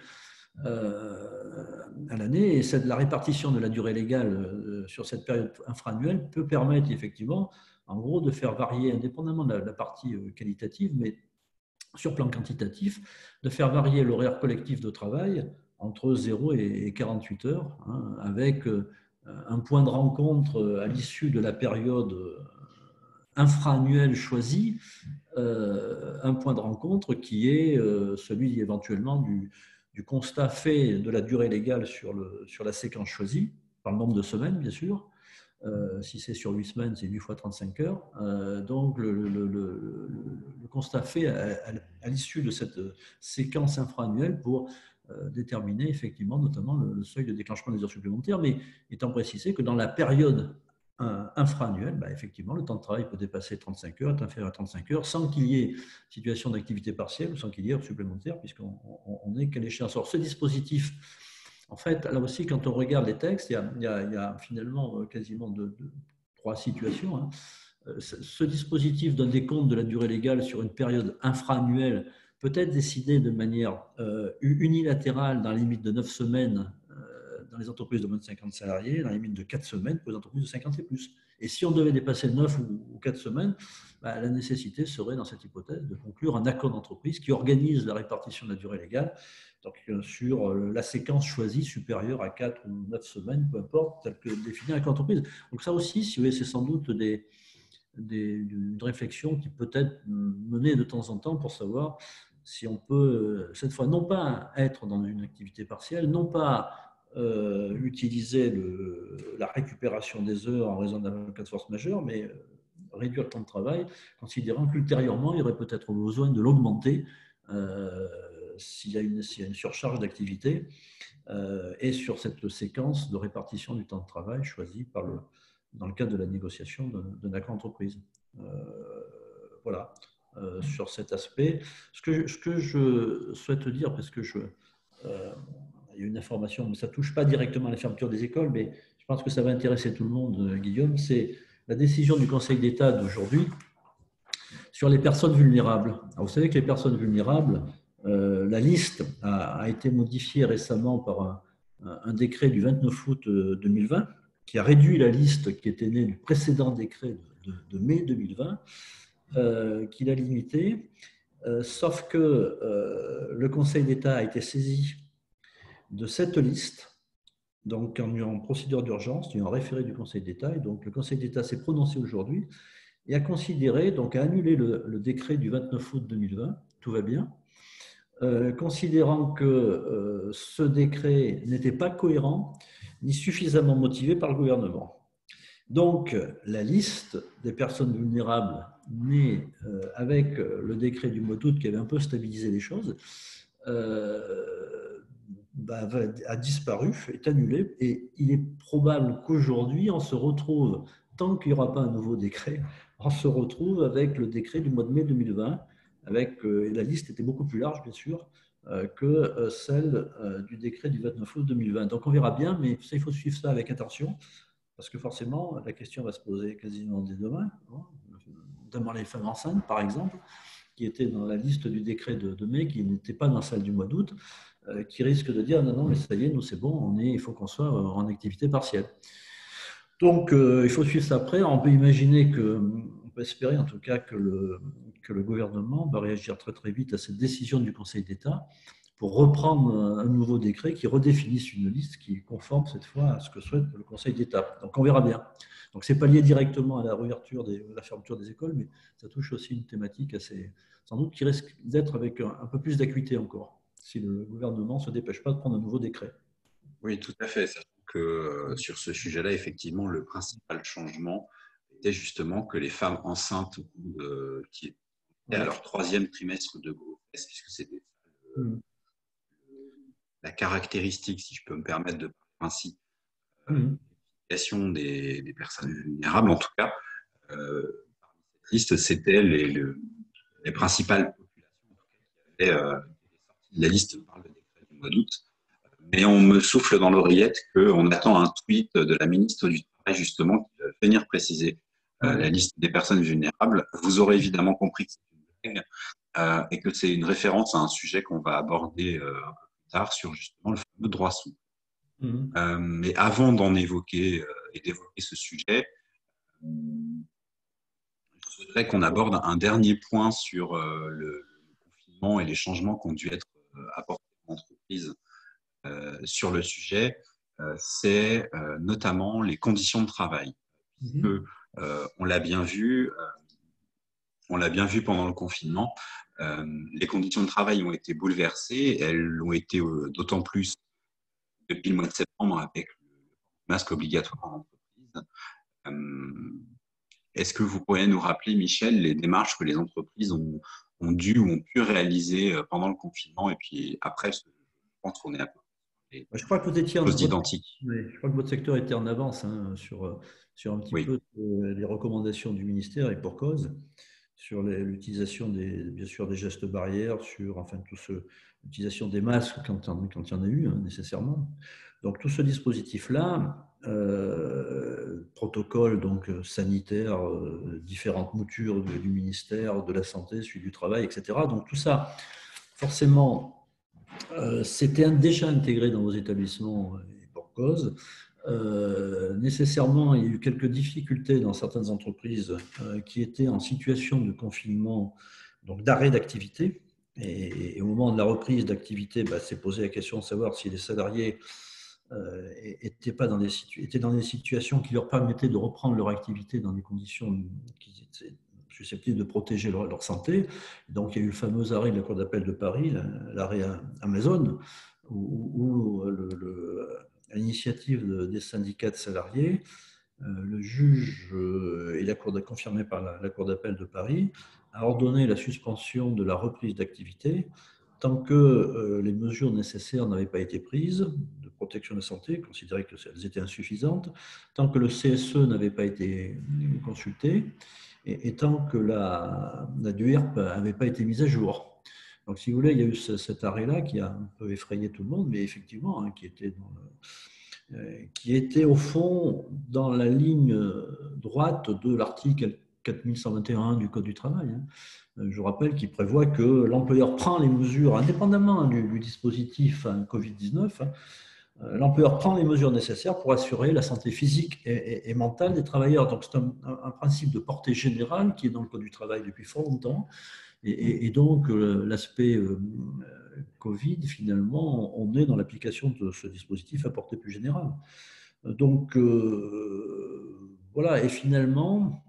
à l'année, et la répartition de la durée légale sur cette période infra-annuelle peut permettre effectivement, en gros, de faire varier, indépendamment de la partie qualitative, mais sur plan quantitatif, de faire varier l'horaire collectif de travail entre 0 et 48 heures, hein, avec un point de rencontre à l'issue de la période infra-annuelle choisie, un point de rencontre qui est celui éventuellement du constat fait de la durée légale sur la séquence choisie, par le nombre de semaines bien sûr. Si c'est sur 8 semaines, c'est 8 fois 35 heures. Donc le constat fait à l'issue de cette séquence infra-annuelle pour déterminer effectivement notamment le seuil de déclenchement des heures supplémentaires, mais étant précisé que dans la période infra-annuelle, effectivement, le temps de travail peut dépasser 35 heures, est inférieur à 35 heures, sans qu'il y ait situation d'activité partielle ou sans qu'il y ait heures supplémentaires, puisqu'on n'est qu'à l'échéance. Alors, ce dispositif, en fait, là aussi, quand on regarde les textes, il y a finalement quasiment trois situations. Hein. Ce dispositif donne des comptes de la durée légale sur une période infra-annuelle, peut être décidé de manière unilatérale dans la limite de 9 semaines dans les entreprises de moins de 50 salariés, dans la limite de 4 semaines pour les entreprises de 50 et plus. Et si on devait dépasser 9 ou 4 semaines, la nécessité serait, dans cette hypothèse, de conclure un accord d'entreprise qui organise la répartition de la durée légale donc, sur la séquence choisie supérieure à 4 ou 9 semaines, peu importe, telle que définie avec l'entreprise. Donc ça aussi, si vous voulez, c'est sans doute une réflexion qui peut être menée de temps en temps pour savoir si on peut, cette fois, non pas être dans une activité partielle, non pas utiliser la récupération des heures en raison d'un cas de force majeure, mais réduire le temps de travail, considérant qu'ultérieurement, il y aurait peut-être besoin de l'augmenter s'il y a une surcharge d'activité et sur cette séquence de répartition du temps de travail choisie dans le cadre de la négociation d'un accord d'entreprise. Voilà, sur cet aspect. Ce que je souhaite dire, parce que il y a une information, mais ça ne touche pas directement à la fermeture des écoles, mais je pense que ça va intéresser tout le monde, Guillaume, c'est la décision du Conseil d'État d'aujourd'hui sur les personnes vulnérables. Alors, vous savez que les personnes vulnérables, la liste a été modifiée récemment par un décret du 29 août 2020, qui a réduit la liste qui était née du précédent décret de mai 2020, qui l'a limitée, sauf que le Conseil d'État a été saisi de cette liste, donc en procédure d'urgence, il y a un référé du Conseil d'État, et donc le Conseil d'État s'est prononcé aujourd'hui et a considéré, donc a annulé le décret du 29 août 2020, tout va bien, considérant que ce décret n'était pas cohérent ni suffisamment motivé par le gouvernement. Donc, la liste des personnes vulnérables née avec le décret du mois d'août qui avait un peu stabilisé les choses, a disparu, est annulé, et il est probable qu'aujourd'hui, on se retrouve, tant qu'il n'y aura pas un nouveau décret, on se retrouve avec le décret du mois de mai 2020, et la liste était beaucoup plus large, bien sûr, que celle du décret du 29 août 2020. Donc on verra bien, mais ça, il faut suivre ça avec attention, parce que forcément, la question va se poser quasiment dès demain, notamment les femmes enceintes, par exemple, qui étaient dans la liste du décret de mai, qui n'étaient pas dans celle du mois d'août, qui risquent de dire non, mais ça y est, nous c'est bon, il faut qu'on soit en activité partielle. Donc, il faut suivre ça après. On peut imaginer peut espérer en tout cas que le gouvernement va réagir très très vite à cette décision du Conseil d'État pour reprendre un nouveau décret qui redéfinisse une liste qui est conforme cette fois à ce que souhaite le Conseil d'État. Donc on verra bien. Donc ce n'est pas lié directement à la la fermeture des écoles, mais ça touche aussi une thématique assez, sans doute qui risque d'être avec un peu plus d'acuité encore, si le gouvernement ne se dépêche pas de prendre un nouveau décret.
Oui, tout à fait. Sachant que sur ce sujet-là, effectivement, le principal changement était justement que les femmes enceintes qui étaient à leur 3e trimestre de grossesse, puisque c'était la caractéristique, si je peux me permettre de parler ainsi, des personnes vulnérables, en tout cas, cette liste, c'était les principales populations qui avaient la liste parle de décret du mois d'août. Mais on me souffle dans l'oreillette qu'on attend un tweet de la ministre du Travail, justement, qui va venir préciser la liste des personnes vulnérables. Vous aurez évidemment compris que c'est une blague et que c'est une référence à un sujet qu'on va aborder un peu plus tard sur justement le fameux droit souple. Mais avant d'en évoquer et d'évoquer ce sujet, je voudrais qu'on aborde un dernier point sur le confinement et les changements qui ont dû être apportés aux entreprises sur le sujet, c'est notamment les conditions de travail. On l'a bien vu pendant le confinement, les conditions de travail ont été bouleversées, elles l'ont été d'autant plus depuis le mois de septembre avec le masque obligatoire en entreprise. Est-ce que vous pourriez nous rappeler, Michel, les démarches que les entreprises ont dû ou ont pu réaliser pendant le confinement et puis après, je pense qu'on est à peu près
je crois que vous étiez
identiques.
Je crois que votre secteur était en avance sur un petit peu les recommandations du ministère et pour cause, sur l'utilisation bien sûr des gestes barrières, sur l'utilisation des masques quand il y en a eu nécessairement. Donc tout ce dispositif-là, protocole donc sanitaire, différentes moutures du ministère de la Santé, celui du Travail, etc. Donc tout ça, forcément, c'était déjà intégré dans vos établissements et pour cause. Nécessairement, il y a eu quelques difficultés dans certaines entreprises qui étaient en situation de confinement, donc d'arrêt d'activité. Et au moment de la reprise d'activité, s'est posé la question de savoir si les salariés étaient dans des situations qui leur permettaient de reprendre leur activité dans des conditions qui étaient susceptibles de protéger leur santé. Donc, il y a eu le fameux arrêt de la Cour d'appel de Paris, l'arrêt Amazon, où à l'initiative des syndicats de salariés, le juge et la Cour confirmé par la Cour d'appel de Paris a ordonné la suspension de la reprise d'activité tant que les mesures nécessaires n'avaient pas été prises de protection de la santé, considéré qu'elles étaient insuffisantes, tant que le CSE n'avait pas été consulté et tant que la DUERP n'avait pas été mise à jour. Donc, si vous voulez, il y a eu cet arrêt-là qui a un peu effrayé tout le monde, mais effectivement, qui était au fond dans la ligne droite de l'article 4121 du Code du travail. Je rappelle qu'il prévoit que l'employeur prend les mesures, indépendamment du dispositif Covid-19, l'employeur prend les mesures nécessaires pour assurer la santé physique et mentale des travailleurs. Donc, c'est un principe de portée générale qui est dans le Code du travail depuis fort longtemps. Et donc, l'aspect Covid, finalement, on est dans l'application de ce dispositif à portée plus générale. Donc, voilà. Et finalement,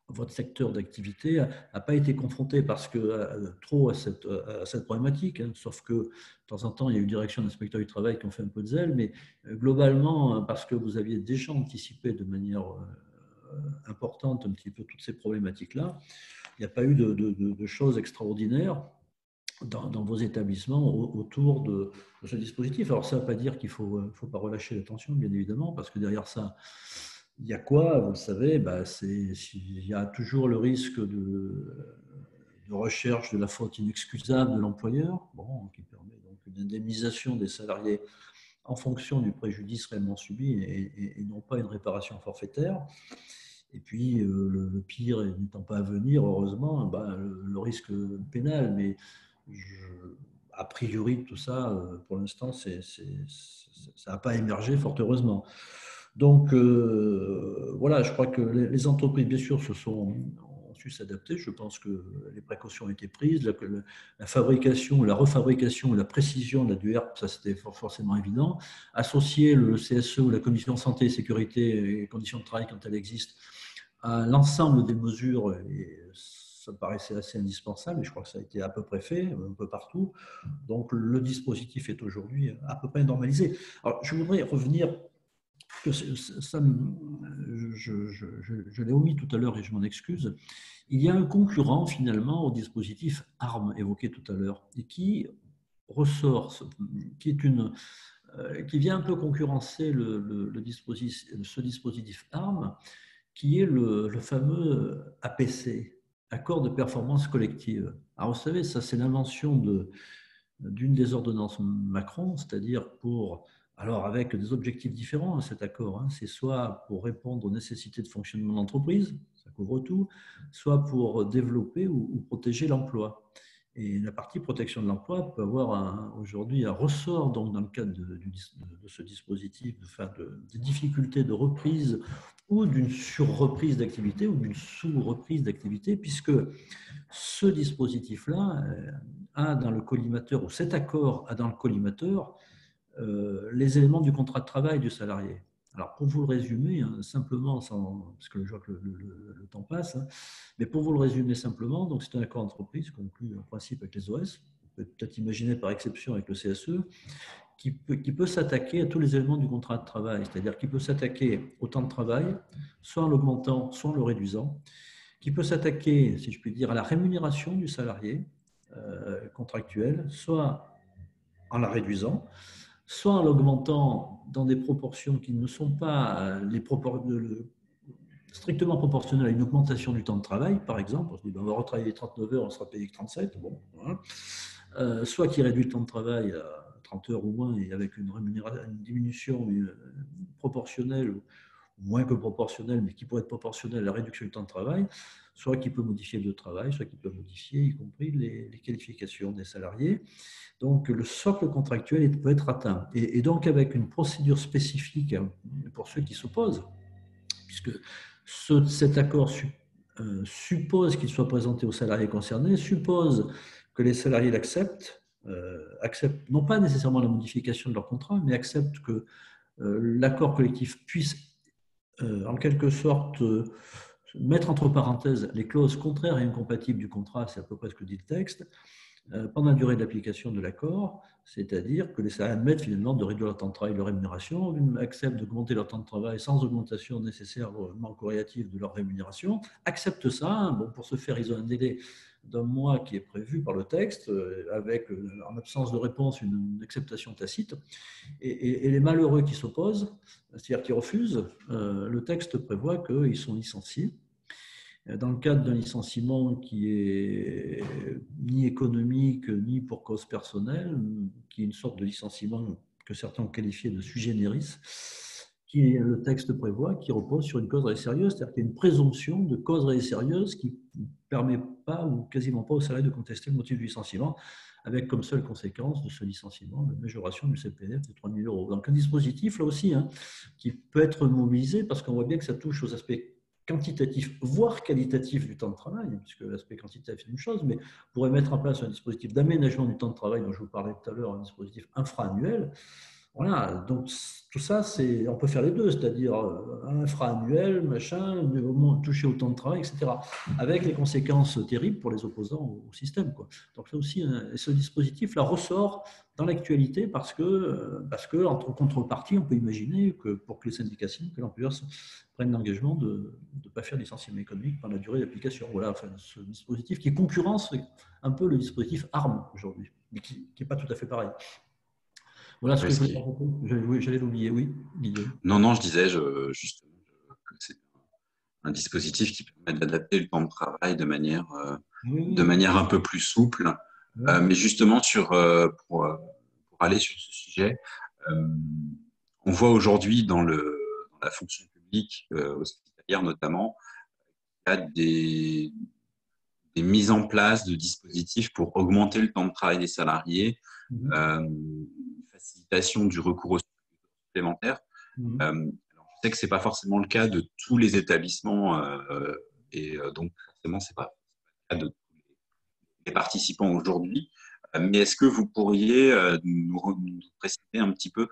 votre secteur d'activité n'a pas été confronté trop à cette problématique, sauf que de temps en temps, il y a eu une direction d'inspecteurs du travail qui ont fait un peu de zèle, mais globalement, parce que vous aviez déjà anticipé de manière importante un petit peu toutes ces problématiques-là, il n'y a pas eu de choses extraordinaires dans vos établissements autour de ce dispositif. Alors, ça ne veut pas dire qu'il ne faut pas relâcher l'attention, bien évidemment, parce que derrière ça, il y a quoi? Vous le savez, il y a toujours le risque de recherche de la faute inexcusable de l'employeur, qui permet donc une indemnisation des salariés en fonction du préjudice réellement subi et non pas une réparation forfaitaire. Et puis, le pire n'étant pas à venir, heureusement, le risque pénal. Mais a priori, tout ça, pour l'instant, ça n'a pas émergé, fort heureusement. Donc, voilà, je crois que les entreprises, bien sûr, su s'adapter. Je pense que les précautions ont été prises, la fabrication, la refabrication, la précision de la DUERP, ça c'était forcément évident. Associer le CSE ou la Commission santé, sécurité et conditions de travail quand elle existe à l'ensemble des mesures, et ça me paraissait assez indispensable, et je crois que ça a été à peu près fait, un peu partout. Donc le dispositif est aujourd'hui à peu près normalisé. Alors je voudrais revenir, que ça, je l'ai omis tout à l'heure et je m'en excuse. Il y a un concurrent finalement au dispositif ARM évoqué tout à l'heure et qui ressort, qui vient un peu concurrencer ce dispositif ARM, qui est le fameux APC, accord de performance collective. Alors vous savez, ça c'est l'invention d'une des ordonnances Macron, c'est-à-dire alors avec des objectifs différents, cet accord, hein, c'est soit pour répondre aux nécessités de fonctionnement de l'entreprise, ça couvre tout, soit pour développer ou protéger l'emploi. Et la partie protection de l'emploi peut avoir aujourd'hui un ressort donc, dans le cadre de ce dispositif, de difficultés de reprise ou d'une sur-reprise d'activité ou d'une sous-reprise d'activité, puisque ce dispositif-là a dans le collimateur, ou cet accord a dans le collimateur, les éléments du contrat de travail du salarié. Alors, pour vous le résumer, hein, simplement, parce que je vois que le temps passe, hein, mais pour vous le résumer simplement, donc c'est un accord d'entreprise conclu en principe avec les OS, peut-être imaginer par exception avec le CSE, qui peut s'attaquer à tous les éléments du contrat de travail, c'est-à-dire qui peut s'attaquer au temps de travail, soit en l'augmentant, soit en le réduisant, qui peut s'attaquer, si je puis dire, à la rémunération du salarié contractuel, soit en la réduisant, soit en l'augmentant dans des proportions qui ne sont pas strictement proportionnelles à une augmentation du temps de travail, par exemple, on se dit ben, on va retravailler 39 heures, on sera payé que 37, bon, voilà. Soit qui réduit le temps de travail à 30 heures ou moins et avec une diminution proportionnelle, ou moins que proportionnelle, mais qui pourrait être proportionnelle à la réduction du temps de travail, soit qui peut modifier le travail, soit qui peut modifier y compris les qualifications des salariés. Donc, le socle contractuel peut être atteint. Et donc, avec une procédure spécifique pour ceux qui s'opposent, puisque cet accord suppose qu'il soit présenté aux salariés concernés, suppose que les salariés l'acceptent, acceptent non pas nécessairement la modification de leur contrat, mais acceptent que l'accord collectif puisse, en quelque sorte, mettre entre parenthèses les clauses contraires et incompatibles du contrat, c'est à peu près ce que dit le texte, pendant la durée d'application de l'accord, c'est-à-dire que les salariés admettent finalement de réduire leur temps de travail et leur rémunération, acceptent d'augmenter leur temps de travail sans augmentation nécessairement corrélative de leur rémunération, acceptent ça. Bon, pour ce faire, ils ont un délai d'un mois qui est prévu par le texte, avec, en absence de réponse, une acceptation tacite. Et les malheureux qui s'opposent, c'est-à-dire qui refusent, le texte prévoit qu'ils sont licenciés. Dans le cadre d'un licenciement qui est ni économique, ni pour cause personnelle, qui est une sorte de licenciement que certains ont qualifié de sui generis, qui le texte prévoit, qui repose sur une cause réelle sérieuse, c'est-à-dire qu'il y a une présomption de cause réelle sérieuse qui ne permet pas ou quasiment pas aux salariés de contester le motif du licenciement, avec comme seule conséquence de ce licenciement la majoration du CPF de 3 000 €. Donc un dispositif, là aussi, hein, qui peut être mobilisé parce qu'on voit bien que ça touche aux aspects quantitatif, voire qualitatif du temps de travail, puisque l'aspect quantitatif est une chose, mais pourrait mettre en place un dispositif d'aménagement du temps de travail dont je vous parlais tout à l'heure, un dispositif infra-annuel. Voilà, donc tout ça, on peut faire les deux, c'est-à-dire infra-annuel, machin, toucher au temps de travail, etc., avec les conséquences terribles pour les opposants au système, quoi. Donc là aussi, ce dispositif là ressort dans l'actualité parce que entre contrepartie, on peut imaginer que pour que les syndicats signent, que l'employeur prenne l'engagement de ne pas faire de licenciement économique pendant la durée d'application. Voilà, enfin, ce dispositif qui concurrence un peu le dispositif ARM aujourd'hui, mais qui n'est pas tout à fait pareil. Voilà ce que je voulais raconter. J'allais l'oublier, oui.
Non, je disais justement que c'est un dispositif qui permet d'adapter le temps de travail de manière un peu plus souple. Oui. Mais justement, pour aller sur ce sujet, on voit aujourd'hui dans la fonction publique, hospitalière notamment, il y a des mises en place de dispositifs pour augmenter le temps de travail des salariés, facilitation du recours aux supplémentaires. Alors, je sais que ce n'est pas forcément le cas de tous les établissements et donc forcément, ce n'est pas le cas de tous les participants aujourd'hui. Mais est-ce que vous pourriez nous préciser un petit peu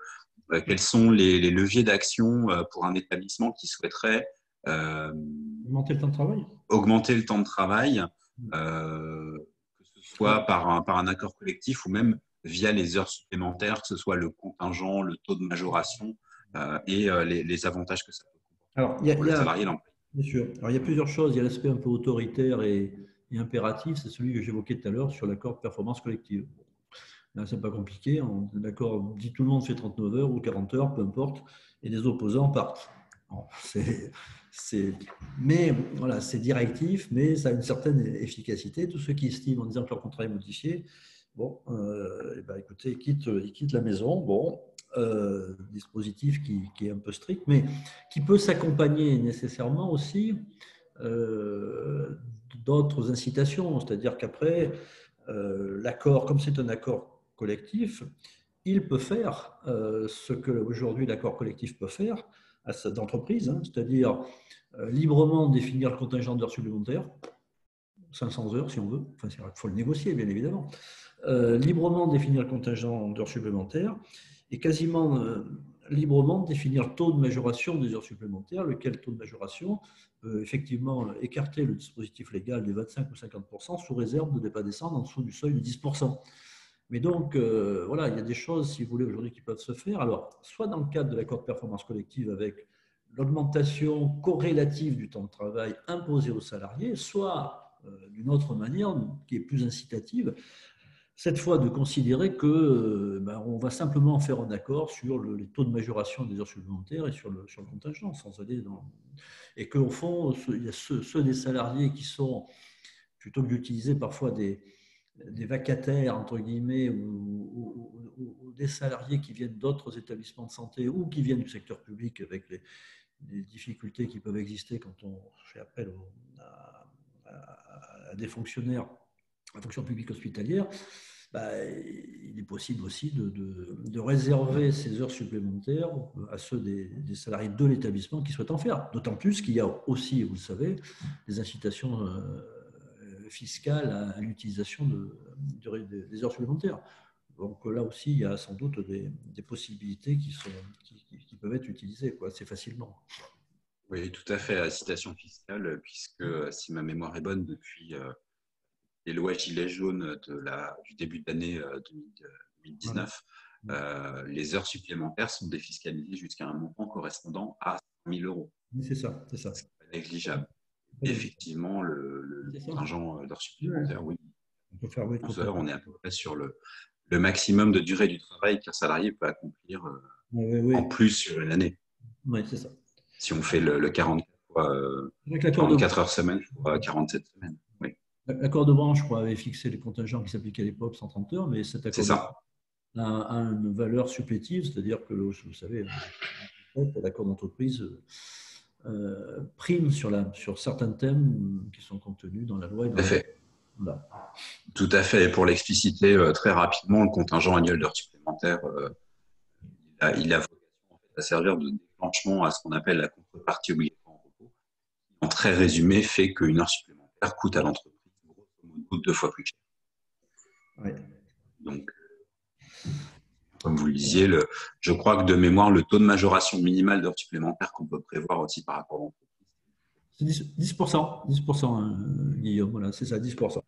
quels sont les leviers d'action pour un établissement qui souhaiterait
Augmenter le temps de travail.
Augmenter le temps de travail, que ce soit par un accord collectif ou même via les heures supplémentaires, que ce soit le contingent, le taux de majoration et les avantages que ça peut comporter pour le salarié et l'employé.
Bien sûr. Alors, il y a plusieurs choses. Il y a l'aspect un peu autoritaire et impératif, c'est celui que j'évoquais tout à l'heure sur l'accord de performance collective. Là, c'est pas compliqué. L'accord dit tout le monde fait 39 heures ou 40 heures, peu importe, et les opposants partent. Bon, mais voilà, c'est directif, mais ça a une certaine efficacité. Tous ceux qui estiment en disant que leur contrat est modifié, bon, écoutez, ils quittent la maison. Bon, dispositif qui est un peu strict, mais qui peut s'accompagner nécessairement aussi d'autres incitations. C'est-à-dire qu'après, l'accord, comme c'est un accord collectif, il peut faire ce que aujourd'hui l'accord collectif peut faire à cette entreprise, c'est-à-dire librement définir le contingent d'heures supplémentaires, 500 heures si on veut, enfin il faut le négocier bien évidemment, librement définir le contingent d'heures supplémentaires et quasiment librement définir le taux de majoration des heures supplémentaires, lequel taux de majoration peut effectivement écarter le dispositif légal des 25 ou 50% sous réserve de ne pas descendre en dessous du seuil de 10%. Mais donc, voilà, il y a des choses, si vous voulez, aujourd'hui qui peuvent se faire. Alors, soit dans le cadre de l'accord de performance collective avec l'augmentation corrélative du temps de travail imposé aux salariés, soit d'une autre manière qui est plus incitative, cette fois de considérer que on va simplement faire un accord sur les taux de majoration des heures supplémentaires et sur le contingent, sans aller dans… Et qu'au fond, il y a ceux des salariés qui sont, plutôt que d'utiliser parfois des vacataires, entre guillemets, ou des salariés qui viennent d'autres établissements de santé ou qui viennent du secteur public avec les difficultés qui peuvent exister quand on fait appel à des fonctionnaires, à la fonction publique hospitalière, il est possible aussi de réserver ces heures supplémentaires à ceux des salariés de l'établissement qui souhaitent en faire. D'autant plus qu'il y a aussi, vous le savez, des incitations fiscale à l'utilisation des heures supplémentaires. Donc là aussi, il y a sans doute des possibilités qui peuvent être utilisées assez facilement.
Oui, tout à fait, incitation fiscale, puisque si ma mémoire est bonne, depuis les lois Gilets jaunes du début de l'année 2019, les heures supplémentaires sont défiscalisées jusqu'à un montant correspondant à 1 000 euros.
C'est ça. C'est
pas négligeable. Effectivement, le contingent d'heures supplémentaires, oui.
On peut faire
11 heures, on est à peu près sur le maximum de durée du travail qu'un salarié peut accomplir en plus sur une année.
Oui, c'est ça.
Si on fait le 44 heures semaine, 47 semaines. Oui.
L'accord de branche, je crois, avait fixé les contingents qui s'appliquaient à l'époque, 130 heures, mais cet accord a une valeur supplétive, c'est-à-dire que, vous savez, l'accord d'entreprise prime sur certains thèmes qui sont contenus dans la loi.
Tout à fait. Voilà. Tout à fait. Et pour l'expliciter très rapidement, le contingent annuel d'heures supplémentaires, il a vocation à servir de déclenchement à ce qu'on appelle la contrepartie obligatoire en repos. En très résumé, fait qu'une heure supplémentaire coûte à l'entreprise grosso modo 2 fois plus cher.
Oui.
Donc, comme vous le disiez, je crois que de mémoire, le taux de majoration minimale d'heures supplémentaires qu'on peut prévoir aussi par rapport à l'entreprise.
C'est 10%, Guillaume, voilà, c'est ça, 10%. On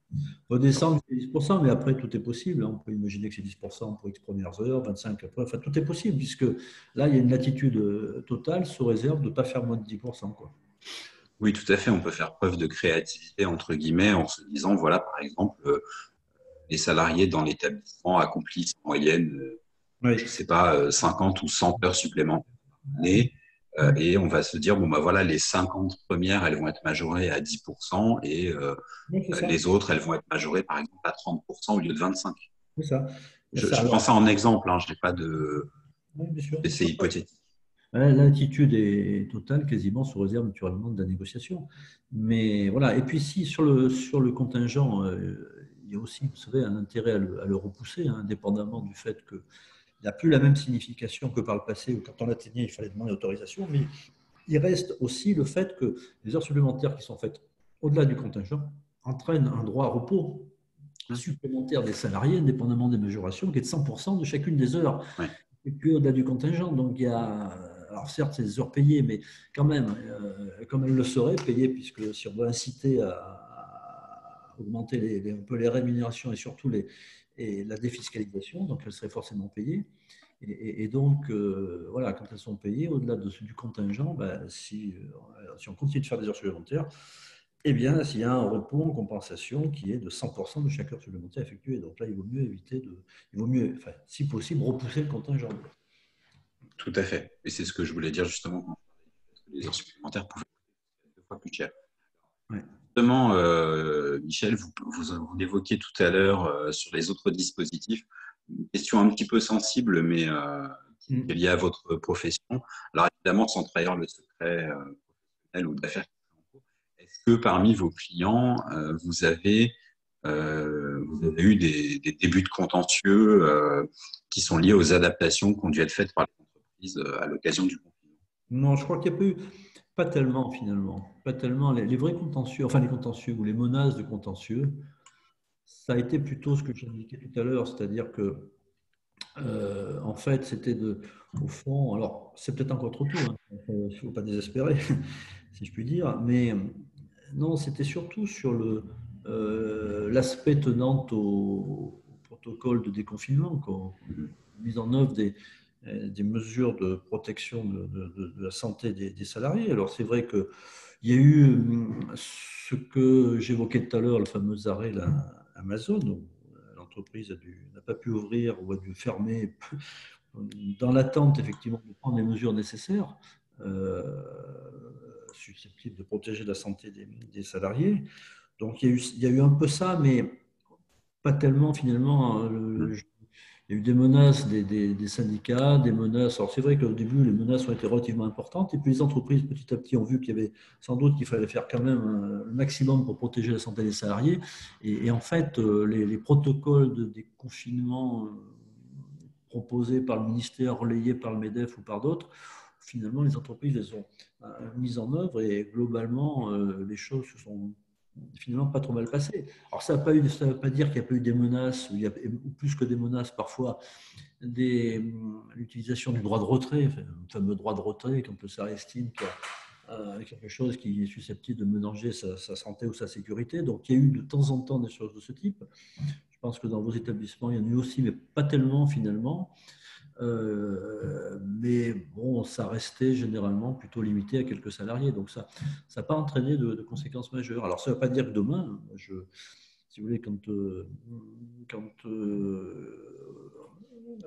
peut descendre 10%, mais après, tout est possible. On peut imaginer que c'est 10% pour X premières heures, 25 après, enfin, tout est possible, puisque là, il y a une latitude totale sous réserve de ne pas faire moins de 10%. Quoi.
Oui, tout à fait. On peut faire preuve de créativité, entre guillemets, en se disant, voilà, par exemple, les salariés dans l'établissement accomplissent en moyenne, je ne sais pas, 50 ou 100 heures supplémentaires par année. Et on va se dire, bon, voilà, les 50 premières, elles vont être majorées à 10% et les autres, elles vont être majorées, par exemple, à 30% au lieu de 25%.
C'est ça.
Je prends ça en exemple, je n'ai pas d'essai hypothétique.
L'attitude est totale, quasiment sous réserve naturellement de la négociation. Mais voilà. Et puis si sur le contingent, il y a aussi, vous savez, un intérêt à le repousser, indépendamment du fait que il n'a plus la même signification que par le passé où quand on l'atteignait, il fallait demander autorisation, mais il reste aussi le fait que les heures supplémentaires qui sont faites au-delà du contingent, entraîne un droit à repos supplémentaire des salariés, indépendamment des majorations, qui est de 100% de chacune des heures,
Ouais.
et puis au-delà du contingent. Donc, il y a, alors certes, c'est des heures payées, mais quand même, comme elles le seraient, payées, puisque si on veut inciter à augmenter un peu les rémunérations et surtout la défiscalisation, donc elles seraient forcément payées. Et donc, voilà, quand elles sont payées, au-delà du contingent, ben, si on continue de faire des heures supplémentaires, eh bien, s'il y a un repos en compensation qui est de 100% de chaque heure supplémentaire effectuée. Donc là, il vaut mieux enfin, si possible, repousser le contingent.
Tout à fait. Et c'est ce que je voulais dire justement, parce que les heures supplémentaires pouvaient être 2 fois plus chères.
Ouais.
Justement, Michel, vous l'évoquiez tout à l'heure sur les autres dispositifs. Une question un petit peu sensible, mais qui est liée à votre profession. Alors évidemment, sans trahir le secret professionnel ou d'affaires, est-ce que parmi vos clients, vous avez eu des débuts de contentieux qui sont liés aux adaptations qui ont dû être faites par les entreprises à l'occasion du confinement?
Non, je crois qu'il n'y a pas tellement finalement. Pas tellement. Les vrais contentieux, enfin les contentieux ou les menaces de contentieux, ça a été plutôt ce que j'indiquais tout à l'heure, c'est-à-dire que en fait, c'était au fond, alors c'est peut-être encore trop tôt, hein, il ne faut pas désespérer, si je puis dire, mais non, c'était surtout sur l'aspect tenant au protocole de déconfinement, mise en œuvre des mesures de protection de la santé des salariés. Alors c'est vrai qu'il y a eu ce que j'évoquais tout à l'heure, le fameux arrêt Amazon, où l'entreprise n'a pas pu ouvrir ou a dû fermer dans l'attente effectivement de prendre les mesures nécessaires susceptibles de protéger la santé des salariés. Donc il y a eu un peu ça, mais pas tellement finalement. Il y a eu des menaces des syndicats, des menaces. Alors c'est vrai qu'au début, les menaces ont été relativement importantes, et puis les entreprises petit à petit ont vu qu'il y avait sans doute qu'il fallait faire quand même le maximum pour protéger la santé des salariés. Et en fait, les protocoles de déconfinement proposés par le ministère, relayés par le MEDEF ou par d'autres, finalement, les entreprises les ont mises en œuvre, et globalement, les choses se sont finalement pas trop mal passées. Alors ça ne veut pas dire qu'il n'y a pas eu des menaces, ou plus que des menaces parfois, l'utilisation du droit de retrait, le fameux droit de retrait, quand ça estime qu'il y a quelque chose qui est susceptible de ménager sa santé ou sa sécurité. Donc il y a eu de temps en temps des choses de ce type. Je pense que dans vos établissements, il y en a eu aussi, mais pas tellement finalement. Mais bon, ça restait généralement plutôt limité à quelques salariés. Donc ça n'a pas entraîné de conséquences majeures. Alors ça ne veut pas dire que demain, si vous voulez, quand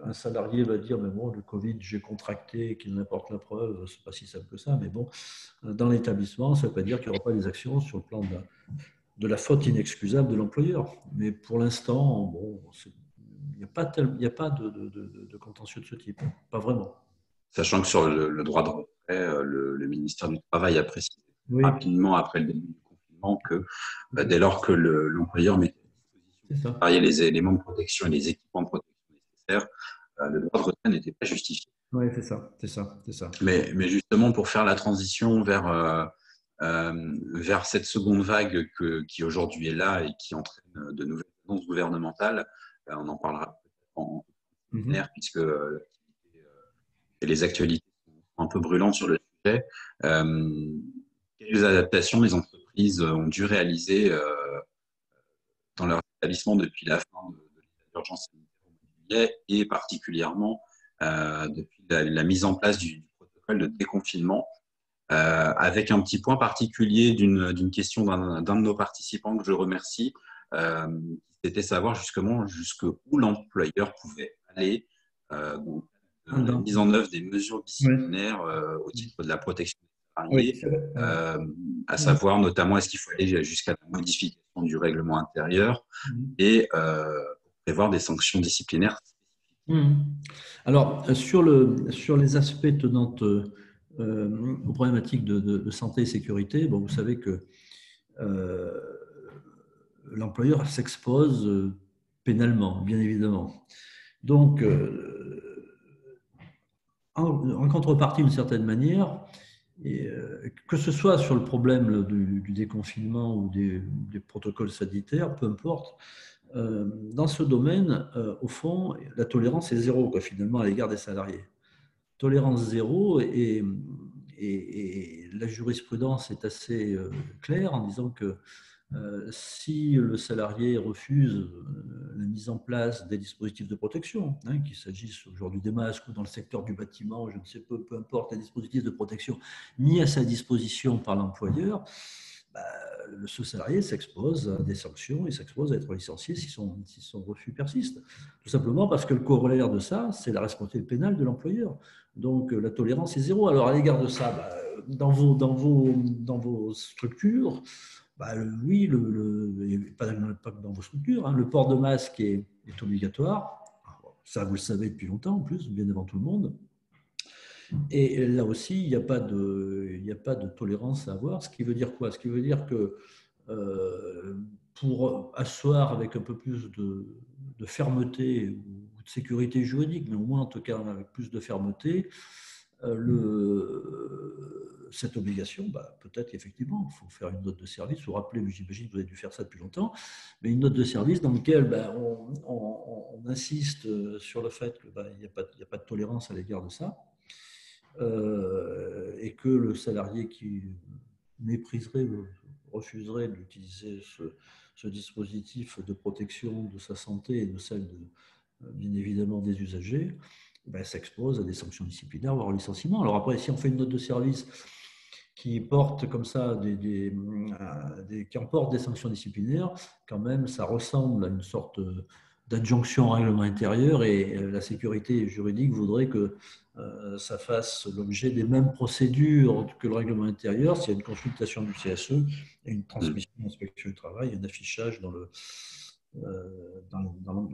un salarié va dire, mais bon, le Covid, j'ai contracté, qu'il n'importe la preuve, c'est pas si simple que ça, mais bon, dans l'établissement, ça ne veut pas dire qu'il n'y aura pas des actions sur le plan de la faute inexcusable de l'employeur. Mais pour l'instant, bon, il n'y a pas de contentieux de ce type, pas vraiment.
Sachant que sur le droit de retrait, le ministère du Travail a précisé rapidement après le début du confinement que dès lors que l'employeur met à disposition les éléments de protection et les équipements de protection nécessaires, le droit de retrait n'était pas justifié.
Oui, c'est ça.
Mais justement, pour faire la transition vers cette seconde vague qui aujourd'hui est là et qui entraîne de nouvelles annonces gouvernementales, on en parlera en puisque les actualités sont un peu brûlantes sur le sujet. Quelles adaptations les entreprises ont dû réaliser dans leur établissement depuis la fin de l'état d'urgence sanitaire au mois de juillet, et particulièrement depuis la mise en place du protocole de déconfinement, avec un petit point particulier d'une question d'un de nos participants que je remercie, c'était savoir jusqu'où l'employeur pouvait aller dans la mise en œuvre des mesures disciplinaires au titre de la protection des salariés, à savoir notamment est-ce qu'il faut aller jusqu'à la modification du règlement intérieur et prévoir des sanctions disciplinaires.
Alors, sur les aspects tenant aux problématiques de santé et sécurité, bon, vous savez que l'employeur s'expose pénalement, bien évidemment. Donc, en contrepartie, d'une certaine manière, que ce soit sur le problème du déconfinement ou des protocoles sanitaires, peu importe, dans ce domaine, au fond, la tolérance est zéro, quoi, finalement, à l'égard des salariés. Tolérance zéro, et la jurisprudence est assez claire en disant que si le salarié refuse la mise en place des dispositifs de protection, hein, qu'il s'agisse aujourd'hui des masques ou dans le secteur du bâtiment, je ne sais peu importe, les dispositifs de protection mis à sa disposition par l'employeur, bah, ce salarié s'expose à des sanctions, il s'expose à être licencié si son refus persiste. Tout simplement parce que le corollaire de ça, c'est la responsabilité pénale de l'employeur. Donc la tolérance est zéro. Alors à l'égard de ça, bah, dans vos structures, bah, oui, pas que dans vos structures, hein, le port de masque est obligatoire. Ça, vous le savez depuis longtemps, en plus, bien avant tout le monde. Et là aussi, il n'y a pas de tolérance à avoir. Ce qui veut dire quoi? Ce qui veut dire que pour asseoir avec un peu plus de fermeté ou de sécurité juridique, mais au moins en tout cas avec plus de fermeté, cette obligation, bah, peut-être qu'effectivement, il faut faire une note de service, vous rappeler, mais j'imagine que vous avez dû faire ça depuis longtemps, mais une note de service dans laquelle bah, on insiste sur le fait qu'il n'y a pas de tolérance à l'égard de ça, et que le salarié qui mépriserait ou refuserait d'utiliser ce dispositif de protection de sa santé et de celle, bien évidemment, des usagers, ben, s'expose à des sanctions disciplinaires, voire au licenciement. Alors après, si on fait une note de service qui porte comme ça qui emporte des sanctions disciplinaires, quand même, ça ressemble à une sorte d'adjonction au règlement intérieur, et la sécurité juridique voudrait que ça fasse l'objet des mêmes procédures que le règlement intérieur, s'il y a une consultation du CSE et une transmission de l'inspection du travail, un affichage dans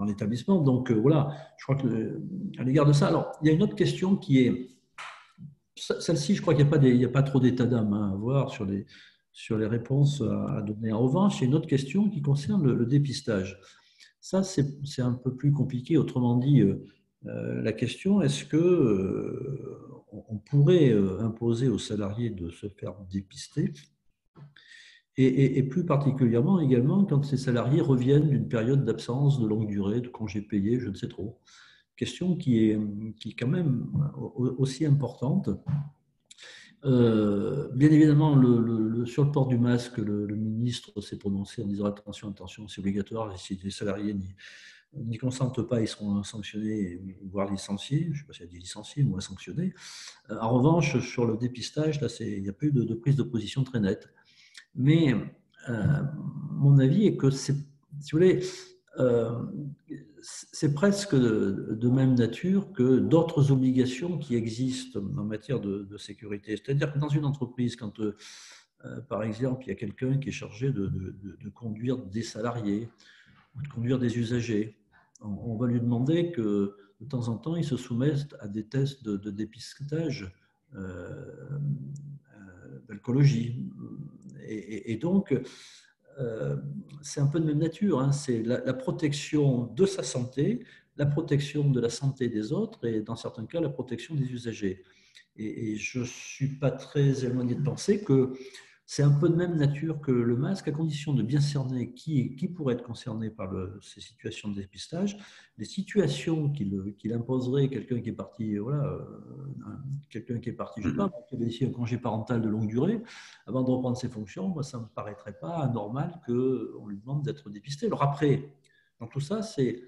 l'établissement. Donc voilà, je crois qu'à l'égard de ça, alors il y a une autre question qui est, celle-ci, je crois qu'il n'y a pas trop d'état d'âme à avoir sur les réponses à donner. En revanche, il y a une autre question qui concerne le dépistage. Ça, c'est un peu plus compliqué. Autrement dit, la question, est-ce que on pourrait imposer aux salariés de se faire dépister, et plus particulièrement également quand ces salariés reviennent d'une période d'absence de longue durée, de congés payés, je ne sais trop. Question qui est quand même aussi importante. Bien évidemment, sur le port du masque, le ministre s'est prononcé en disant attention, c'est obligatoire, et si les salariés n'y consentent pas, ils seront sanctionnés, voire licenciés. Je ne sais pas s'il y a des licenciés, mais sanctionnés. En revanche, sur le dépistage, là, il n'y a pas eu de prise de position très nette. Mais mon avis est que, si vous voulez, c'est presque de même nature que d'autres obligations qui existent en matière de sécurité. C'est-à-dire que dans une entreprise, quand, par exemple, il y a quelqu'un qui est chargé de conduire des salariés ou de conduire des usagers, on va lui demander que de temps en temps, il se soumette à des tests de dépistage d'alcoolologie. Et donc, c'est un peu de même nature, hein. C'est la protection de sa santé, la protection de la santé des autres, et dans certains cas, la protection des usagers. Et je ne suis pas très éloigné de penser que c'est un peu de même nature que le masque, à condition de bien cerner qui pourrait être concerné par ces situations de dépistage, les situations qu'il imposerait quelqu'un qui est parti, quelqu'un qui est parti, je ne sais pas, qui avait ici un congé parental de longue durée, avant de reprendre ses fonctions, moi, ça ne me paraîtrait pas anormal qu'on lui demande d'être dépisté. Alors après, dans tout ça, c'est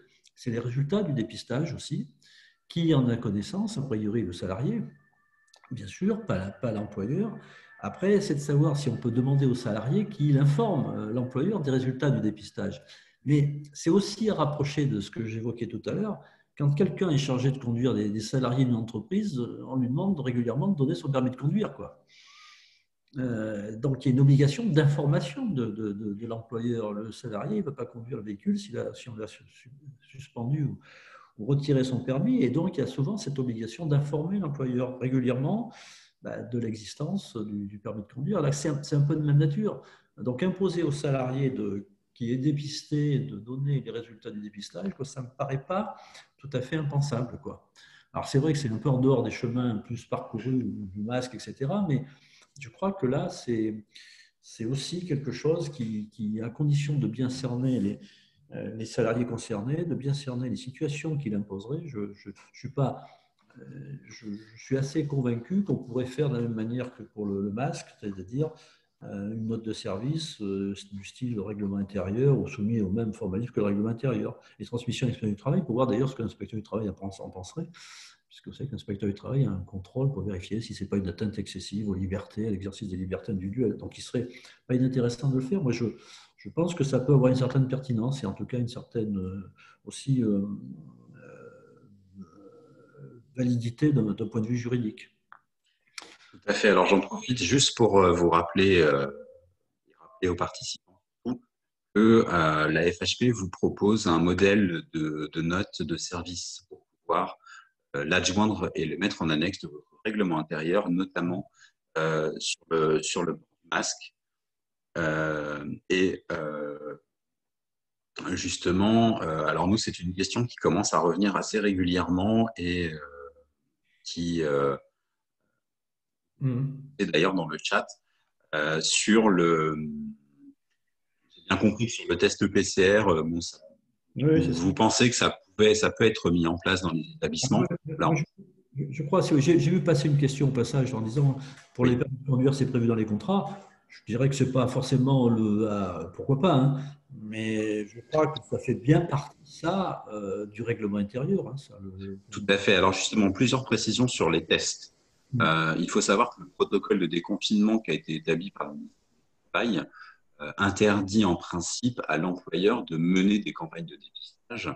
les résultats du dépistage aussi, qui en a connaissance, a priori le salarié, bien sûr, pas l'employeur. Après, c'est de savoir si on peut demander au salarié qu'il informe l'employeur des résultats du dépistage. Mais c'est aussi à rapprocher de ce que j'évoquais tout à l'heure. Quand quelqu'un est chargé de conduire des salariés d'une entreprise, on lui demande régulièrement de donner son permis de conduire, quoi. Donc, il y a une obligation d'information de l'employeur. Le salarié ne va pas conduire le véhicule si on l'a suspendu ou retirer son permis, et donc il y a souvent cette obligation d'informer l'employeur régulièrement de l'existence du permis de conduire. Là, c'est un peu de même nature. Donc imposer aux salariés qui est dépisté de donner les résultats du dépistage, ça ne me paraît pas tout à fait impensable, quoi. Alors c'est vrai que c'est un peu en dehors des chemins plus parcourus du masque, etc. Mais je crois que là, c'est aussi quelque chose qui, à condition de bien cerner les salariés concernés, de bien cerner les situations qu'il imposerait, je suis assez convaincu qu'on pourrait faire de la même manière que pour le masque, c'est-à-dire une note de service du style règlement intérieur ou soumis au même formalisme que le règlement intérieur. Les transmissions à l'inspecteur du travail, pour voir d'ailleurs ce que l'inspecteur du travail en penserait, puisque vous savez que l'inspecteur du travail a un contrôle pour vérifier si ce n'est pas une atteinte excessive aux libertés, à l'exercice des libertés individuelles. Donc il serait pas inintéressant de le faire. Moi, je pense que ça peut avoir une certaine pertinence et en tout cas une certaine aussi validité d'un point de vue juridique.
Tout à fait. Alors, j'en profite juste pour vous rappeler, rappeler aux participants que la FHP vous propose un modèle de note de service pour pouvoir l'adjoindre et le mettre en annexe de votre règlement intérieur, notamment sur le masque. Justement, alors nous, c'est une question qui commence à revenir assez régulièrement et qui est d'ailleurs dans le chat sur j'ai bien compris que sur le test PCR, bon, vous pensez que ça peut être mis en place dans les établissements? Alors,
je crois, j'ai vu passer une question au passage en disant pour les permis de conduire, c'est prévu dans les contrats. Je dirais que ce n'est pas forcément pourquoi pas, hein, mais je crois que ça fait bien partie ça, du règlement intérieur. Hein,
tout à fait. Alors justement, plusieurs précisions sur les tests. Il faut savoir que le protocole de déconfinement qui a été établi par le ministère du Travail interdit en principe à l'employeur de mener des campagnes de dépistage,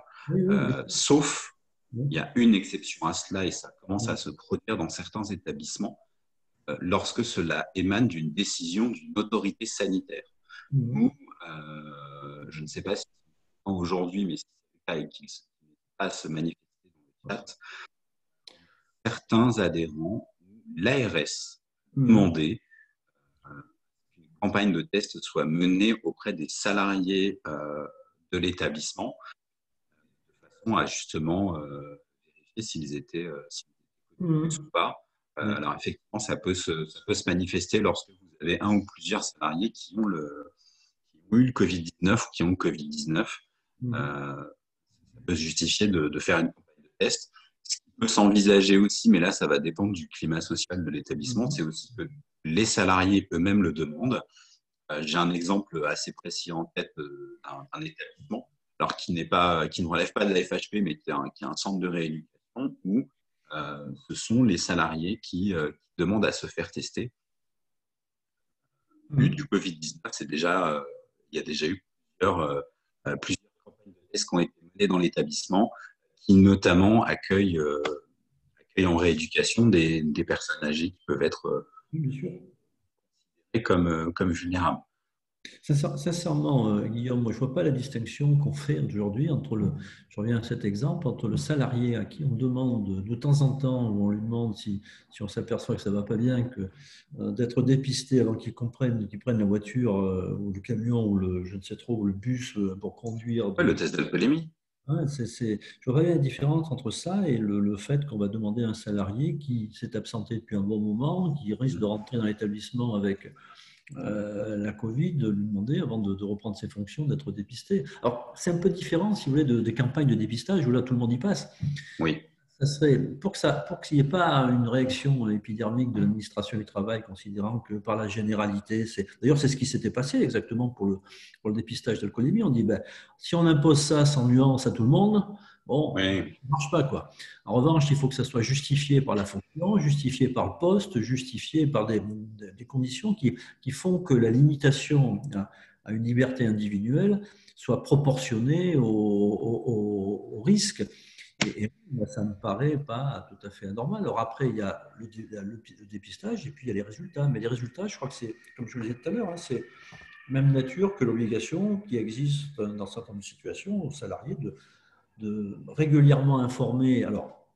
sauf, il y a une exception à cela et ça commence à se produire dans certains établissements, lorsque cela émane d'une décision d'une autorité sanitaire. Ou, je ne sais pas si c'est aujourd'hui, mais si c'est le cas et qu'il ne va pas se manifester dans le chat, certains adhérents, l'ARS, demandé qu'une campagne de test soit menée auprès des salariés de l'établissement, de façon à justement vérifier s'ils étaient connus ou pas. Alors effectivement, ça peut se manifester lorsque vous avez un ou plusieurs salariés qui ont eu le Covid-19 ou qui ont le Covid-19. Ça peut se justifier de faire une campagne de test. Ce qui peut s'envisager aussi, mais là, ça va dépendre du climat social de l'établissement, c'est aussi que les salariés eux-mêmes le demandent. J'ai un exemple assez précis en tête d'un établissement, alors qui ne relève pas de la FHP, mais qui est un centre de rééducation où ce sont les salariés qui demandent à se faire tester. Du Covid-19, il y a déjà eu plusieurs campagnes de tests qui ont été menées dans l'établissement, qui notamment accueillent en rééducation des personnes âgées qui peuvent être considérées comme vulnérables.
Sincèrement, Guillaume, moi, je ne vois pas la distinction qu'on fait aujourd'hui je reviens à cet exemple, entre le salarié à qui on demande de temps en temps, où on lui demande si on s'aperçoit que ça ne va pas bien, d'être dépisté avant qu'il prenne la voiture ou le camion ou je ne sais trop, ou le bus pour conduire.
Le test d'alcoolémie.
Ouais, je vois bien la différence entre ça et le fait qu'on va demander à un salarié qui s'est absenté depuis un bon moment, qui risque de rentrer dans l'établissement avec la Covid, de lui demander, avant de reprendre ses fonctions, d'être dépisté. Alors, c'est un peu différent, si vous voulez, des campagnes de dépistage où là, tout le monde y passe.
Oui.
Ça serait, pour qu'il n'y ait pas une réaction épidermique de l'administration du travail, considérant que par la généralité, d'ailleurs, c'est ce qui s'était passé exactement pour le dépistage de l'alcoolémie. On dit, si on impose ça sans nuance à tout le monde, bon, ça ne marche pas, quoi. En revanche, il faut que ça soit justifié par la fonction, justifié par le poste, justifié par des conditions qui font que la limitation à une liberté individuelle soit proportionnée au risque. Et ça ne me paraît pas tout à fait anormal. Alors après, il y a le dépistage et puis il y a les résultats. Mais les résultats, je crois que c'est, comme je le disais tout à l'heure, hein, c'est même nature que l'obligation qui existe dans certaines situations aux salariés de régulièrement informer, alors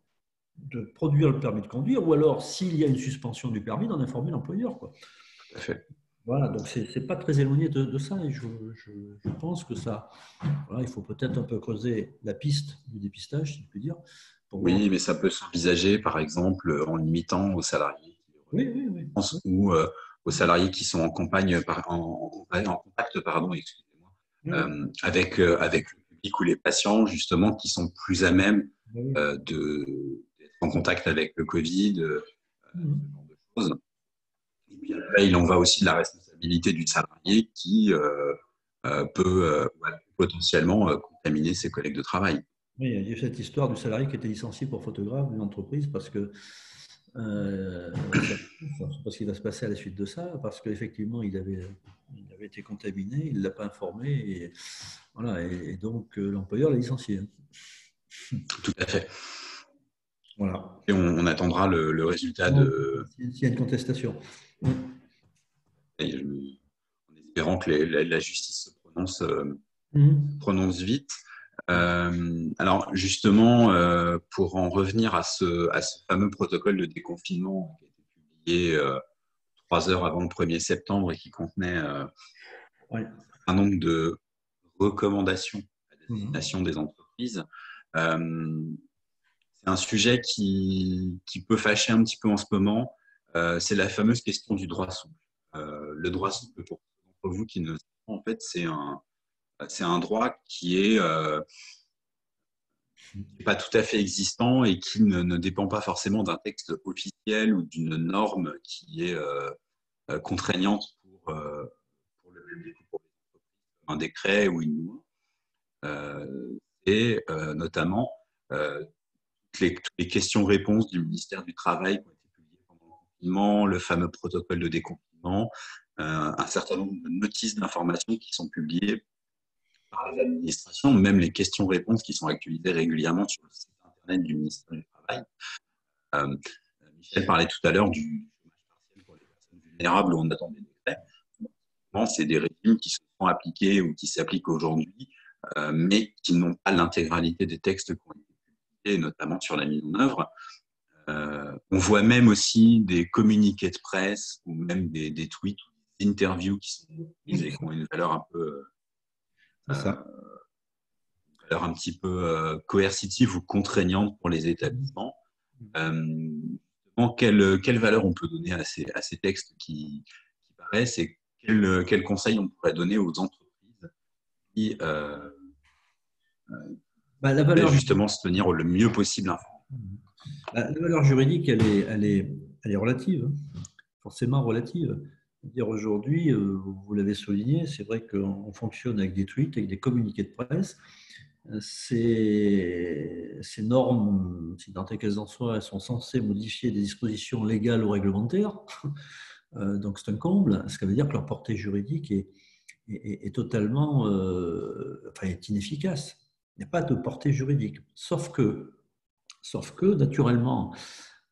de produire le permis de conduire, ou alors s'il y a une suspension du permis, d'en informer l'employeur, quoi.
Tout à fait.
Voilà, donc c'est pas très éloigné de ça. Et je pense que ça, voilà, il faut peut-être un peu creuser la piste du dépistage, si je puis dire,
Oui, mais ça peut s'envisager, par exemple, en limitant aux salariés
Oui, oui, oui.
ou aux salariés qui sont en campagne, en contact, pardon, excusez-moi,
Oui,
avec le public ou les patients, justement, qui sont plus à même
oui.
d'être en contact avec le Covid, ce
Mhm.
genre de choses. Et puis après, il en va aussi de la responsabilité du salarié qui peut potentiellement contaminer ses collègues de travail.
Oui, il y a eu cette histoire du salarié qui était licencié pour photographe d'une entreprise parce que ça- je ne sais pas ce qui va se passer à la suite de ça, parce qu'effectivement, il avait été contaminé, il ne l'a pas informé, et, voilà, et donc l'employeur l'a licencié.
Tout à fait.
Voilà.
Et on attendra le résultat
Donc,
de,
s'il y a une contestation.
en espérant que la justice se
Mhm.
prononce vite. Alors justement, pour en revenir à ce fameux protocole de déconfinement qui a été publié 3 heures avant le 1er septembre et qui contenait
Ouais.
un nombre de recommandations à
Mhm.
destination des entreprises, euh, c'est un sujet qui peut fâcher un petit peu en ce moment. C'est la fameuse question du droit souple. Le droit souple, pour ceux d'entre vous qui ne le savent pas, en fait, c'est un droit qui est pas tout à fait existant et qui ne dépend pas forcément d'un texte officiel ou d'une norme qui est contraignante pour le public ou pour un décret ou une loi. Et notamment toutes les questions-réponses du ministère du Travail qui ont été publiées pendant le confinement, le fameux protocole de déconfinement, un certain nombre de notices d'information qui sont publiées par les administrations, même les questions-réponses qui sont actualisées régulièrement sur le site internet du ministère du Travail. Euh, Michel parlait tout à l'heure du chômage partiel pour les personnes vulnérables où on attend des décrets. Bon, c'est des régimes qui se sont appliqués ou qui s'appliquent aujourd'hui, mais qui n'ont pas l'intégralité des textes qui ont été publiés, notamment sur la mise en œuvre. On voit même aussi des communiqués de presse ou même des tweets ou des interviews qui sont prises et qui ont une valeur
C'est ça.
un petit peu coercitive ou contraignante pour les établissements. Quelle valeur on peut donner à ces textes qui paraissent et quel conseil on pourrait donner aux entreprises qui
Bah, la
pourraient
valeur,
justement se tenir le mieux possible informées.
la valeur juridique, elle est relative, hein, forcément relative. Dire aujourd'hui, vous l'avez souligné, c'est vrai qu'on fonctionne avec des tweets, avec des communiqués de presse. Ces normes, si tant est qu'elles en soient, elles sont censées modifier des dispositions légales ou réglementaires. Donc c'est un comble, ce qui veut dire que leur portée juridique est totalement enfin, est inefficace. Il n'y a pas de portée juridique. Sauf que naturellement,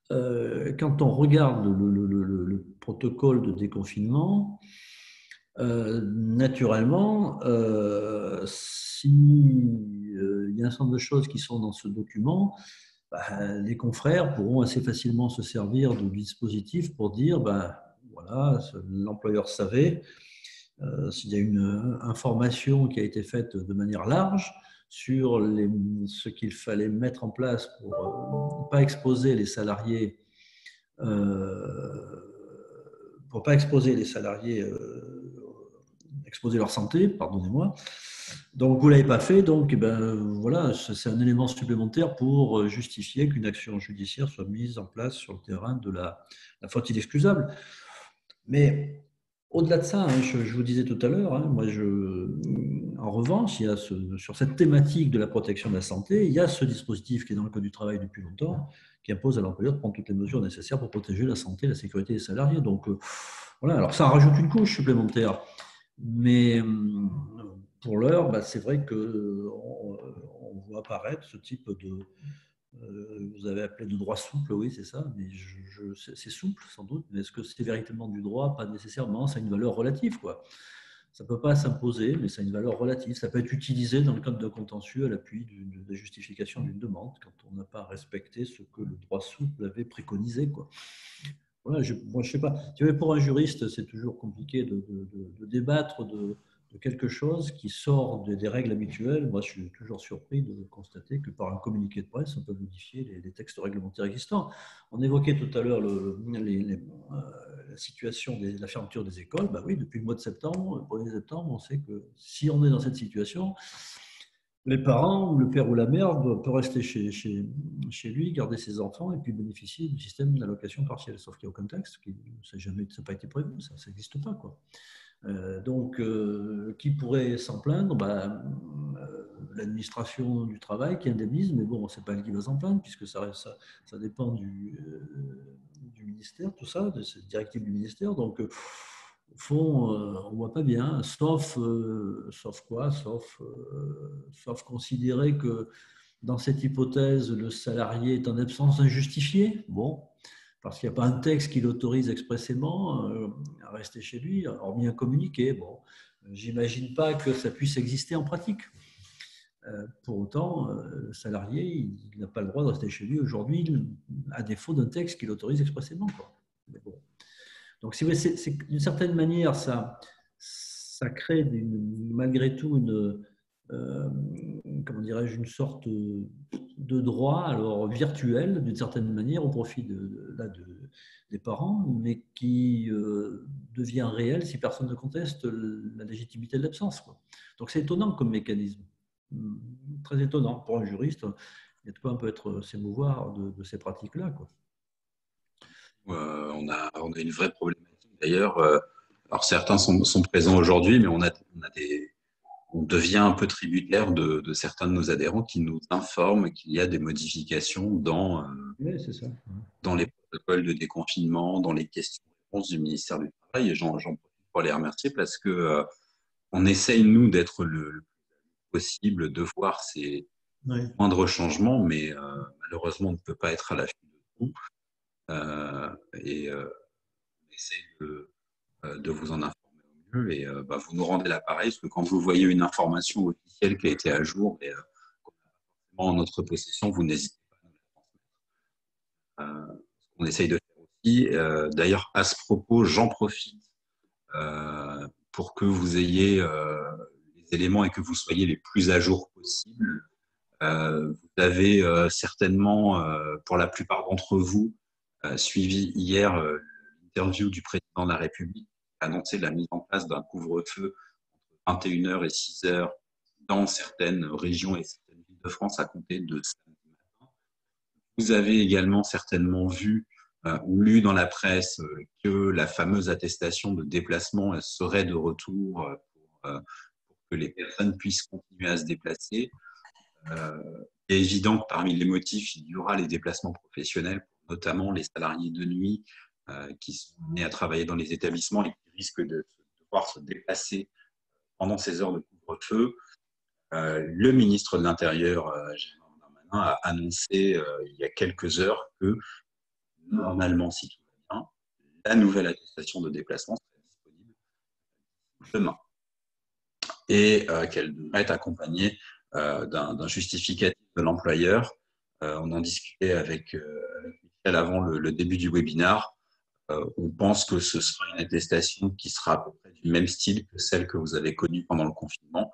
quand on regarde le protocole de déconfinement, naturellement, s'il y a un certain nombre de choses qui sont dans ce document, bah, les confrères pourront assez facilement se servir du dispositif pour dire, bah, voilà, l'employeur savait, s'il y a une information qui a été faite de manière large sur ce qu'il fallait mettre en place pour ne pas exposer les salariés, exposer leur santé, pardonnez-moi. Donc vous ne l'avez pas fait, donc ben, voilà, c'est un élément supplémentaire pour justifier qu'une action judiciaire soit mise en place sur le terrain de la faute inexcusable. Mais au-delà de ça, hein, je vous disais tout à l'heure, hein, en revanche, il y a sur cette thématique de la protection de la santé, il y a ce dispositif qui est dans le Code du travail depuis longtemps, qui impose à l'employeur de prendre toutes les mesures nécessaires pour protéger la santé et la sécurité des salariés. Donc voilà, alors ça rajoute une couche supplémentaire. Mais pour l'heure, bah, c'est vrai qu'on voit apparaître ce type de, vous avez appelé de droit souple, oui, c'est ça, mais c'est souple sans doute, mais est-ce que c'est véritablement du droit? Pas nécessairement, ça a une valeur relative, quoi. Ça ne peut pas s'imposer, mais ça a une valeur relative. Ça peut être utilisé dans le cadre d'un contentieux à l'appui de la justification d'une demande, quand on n'a pas respecté ce que le droit souple avait préconisé, quoi. Voilà, moi, je sais pas. Tu vois, pour un juriste, c'est toujours compliqué de débattre de de quelque chose qui sort des règles habituelles. Moi, je suis toujours surpris de constater que par un communiqué de presse, on peut modifier les textes réglementaires existants. On évoquait tout à l'heure la situation de la fermeture des écoles. Ben oui, depuis le mois de septembre, le 1er septembre, on sait que si on est dans cette situation, les parents, ou le père ou la mère, peut rester chez lui, garder ses enfants et puis bénéficier du système d'allocation partielle. Sauf qu'il n'y a aucun texte, ça n'a pas été prévu, ça n'existe pas, quoi. Donc, qui pourrait s'en plaindre? L'administration du travail qui indemnise, mais bon, c'est pas elle qui va s'en plaindre, puisque ça dépend du ministère, tout ça, de cette directive du ministère. Donc, au fond, on ne voit pas bien, sauf quoi? Sauf considérer que dans cette hypothèse, le salarié est en absence injustifiée. Bon, parce qu'il n'y a pas un texte qui l'autorise expressément à rester chez lui, hormis un communiqué. Bon, j'imagine pas que ça puisse exister en pratique. Pour autant, le salarié, il n'a pas le droit de rester chez lui aujourd'hui, à défaut d'un texte qui l'autorise expressément, quoi. Mais bon. Donc, si vous voulez, d'une certaine manière, ça crée malgré tout comment dirais-je, une sorte de droit, alors virtuel d'une certaine manière, au profit des parents, mais qui devient réel si personne ne conteste la légitimité de l'absence, quoi. Donc c'est étonnant comme mécanisme, très étonnant pour un juriste. Il y a de quoi un peu s'émouvoir de ces pratiques-là, quoi.
On a une vraie problématique d'ailleurs. Alors certains sont présents aujourd'hui, mais on devient un peu tributaire de certains de nos adhérents qui nous informent qu'il y a des modifications
Oui, c'est ça.
Dans les protocoles de déconfinement, dans les questions-réponses du ministère du Travail. Et j'en profite pour les remercier parce que on essaye, nous, d'être le plus possible, de voir ces moindres changements, mais malheureusement, on ne peut pas être à l'affût de tout. On essaie de vous en informer au mieux. Et vous nous rendez l'appareil, parce que quand vous voyez une information officielle qui a été à jour et en notre possession, vous n'hésitez pas à nous la transmettre. On essaye de faire aussi. D'ailleurs, à ce propos, j'en profite pour que vous ayez les éléments et que vous soyez les plus à jour possible. Vous avez certainement, pour la plupart d'entre vous, suivi hier l'interview du président de la République qui a annoncé la mise en place d'un couvre-feu entre 21h et 6h dans certaines régions et certaines villes de France à compter de samedi matin. Vous avez également certainement vu ou lu dans la presse que la fameuse attestation de déplacement serait de retour pour que les personnes puissent continuer à se déplacer. Il est évident que parmi les motifs, il y aura les déplacements professionnels, notamment les salariés de nuit qui sont amenés à travailler dans les établissements et qui risquent de devoir se déplacer pendant ces heures de couvre-feu. Le ministre de l'Intérieur, Gérald Darmanin, a annoncé il y a quelques heures que normalement, si tout va bien, la nouvelle attestation de déplacement serait disponible demain et qu'elle devrait être accompagnée d'un justificatif de l'employeur. On en discutait avec Michel avant le début du webinaire. On pense que ce sera une attestation qui sera à peu près du même style que celle que vous avez connue pendant le confinement.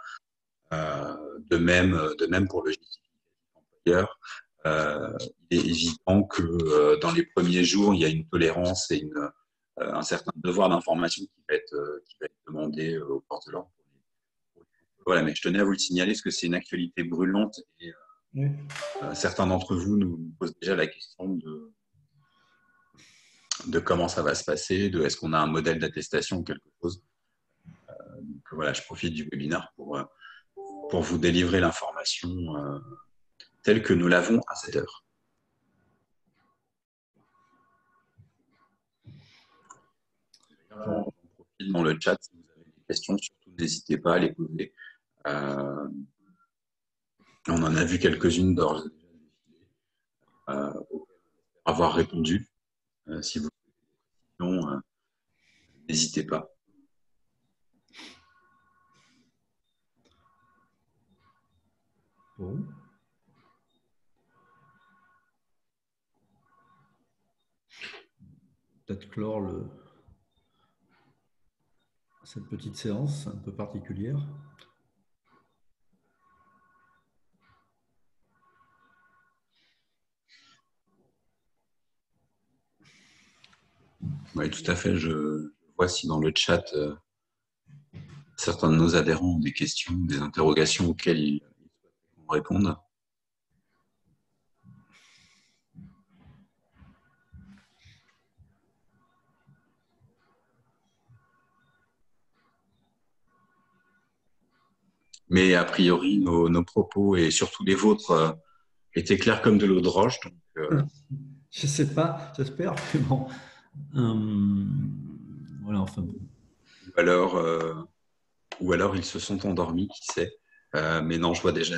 De même pour le justificatif employeur. Il est évident que dans les premiers jours, il y a une tolérance et un certain devoir d'information qui va être demandé aux forces de l'ordre. Voilà, mais je tenais à vous le signaler parce que c'est une actualité brûlante et certains d'entre vous nous posent déjà la question de comment ça va se passer, de est-ce qu'on a un modèle d'attestation ou quelque chose. Donc voilà, je profite du webinaire pour vous délivrer l'information telle que nous l'avons à cette heure. J'en profite dans le chat, si vous avez des questions, surtout n'hésitez pas à les poser. On en a vu quelques-unes d'ores et déjà avoir répondu. Si vous avez des questions, n'hésitez pas.
Bon. Peut-être clore cette petite séance un peu particulière.
Oui, tout à fait. Je vois si dans le chat, certains de nos adhérents ont des questions, des interrogations auxquelles ils répondent. Mais a priori, nos propos et surtout les vôtres étaient clairs comme de l'eau de roche. Donc,
je ne sais pas, j'espère que bon. Voilà, enfin bon.
Ou alors ils se sont endormis, qui sait. Mais non, je vois déjà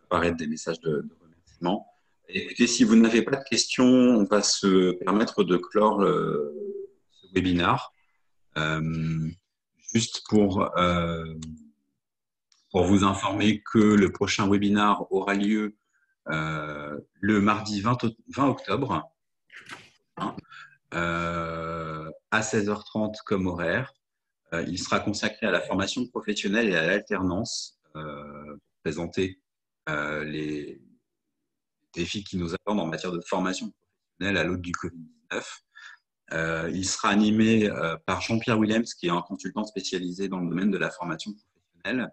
apparaître des messages de remerciement. Écoutez, si vous n'avez pas de questions, on va se permettre de clore ce webinaire. Juste pour vous informer que le prochain webinaire aura lieu le mardi 20 octobre hein, à 16h30 comme horaire. Il sera consacré à la formation professionnelle et à l'alternance, pour présenter les défis qui nous attendent en matière de formation professionnelle à l'aube du Covid-19. Il sera animé par Jean-Pierre Willems, qui est un consultant spécialisé dans le domaine de la formation professionnelle.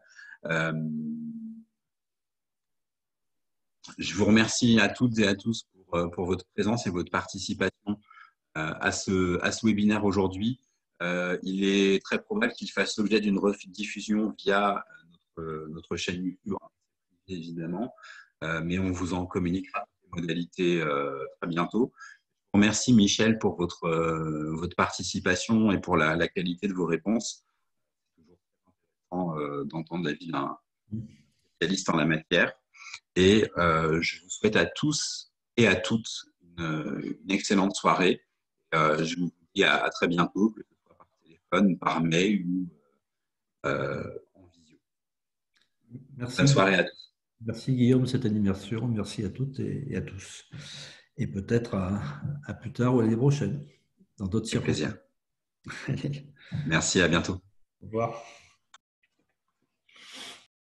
Je vous remercie à toutes et à tous pour votre présence et votre participation à ce webinaire aujourd'hui. Il est très probable qu'il fasse l'objet d'une rediffusion via notre chaîne YouTube, évidemment, mais on vous en communiquera les modalités très bientôt. Je vous remercie Michel pour votre participation et pour la qualité de vos réponses. C'est toujours très intéressant d'entendre l'avis d'un spécialiste en la matière. Et je vous souhaite à tous et à toutes une excellente soirée. Je vous dis à très bientôt, que ce soit par téléphone, par mail ou en visio.
Merci.
Bonne soirée à tous.
Merci Guillaume, cette animation. Merci à toutes et à tous. Et peut-être à plus tard ou à l'année prochaine, dans d'autres circonstances.
Plaisir. Merci, à bientôt.
Au revoir.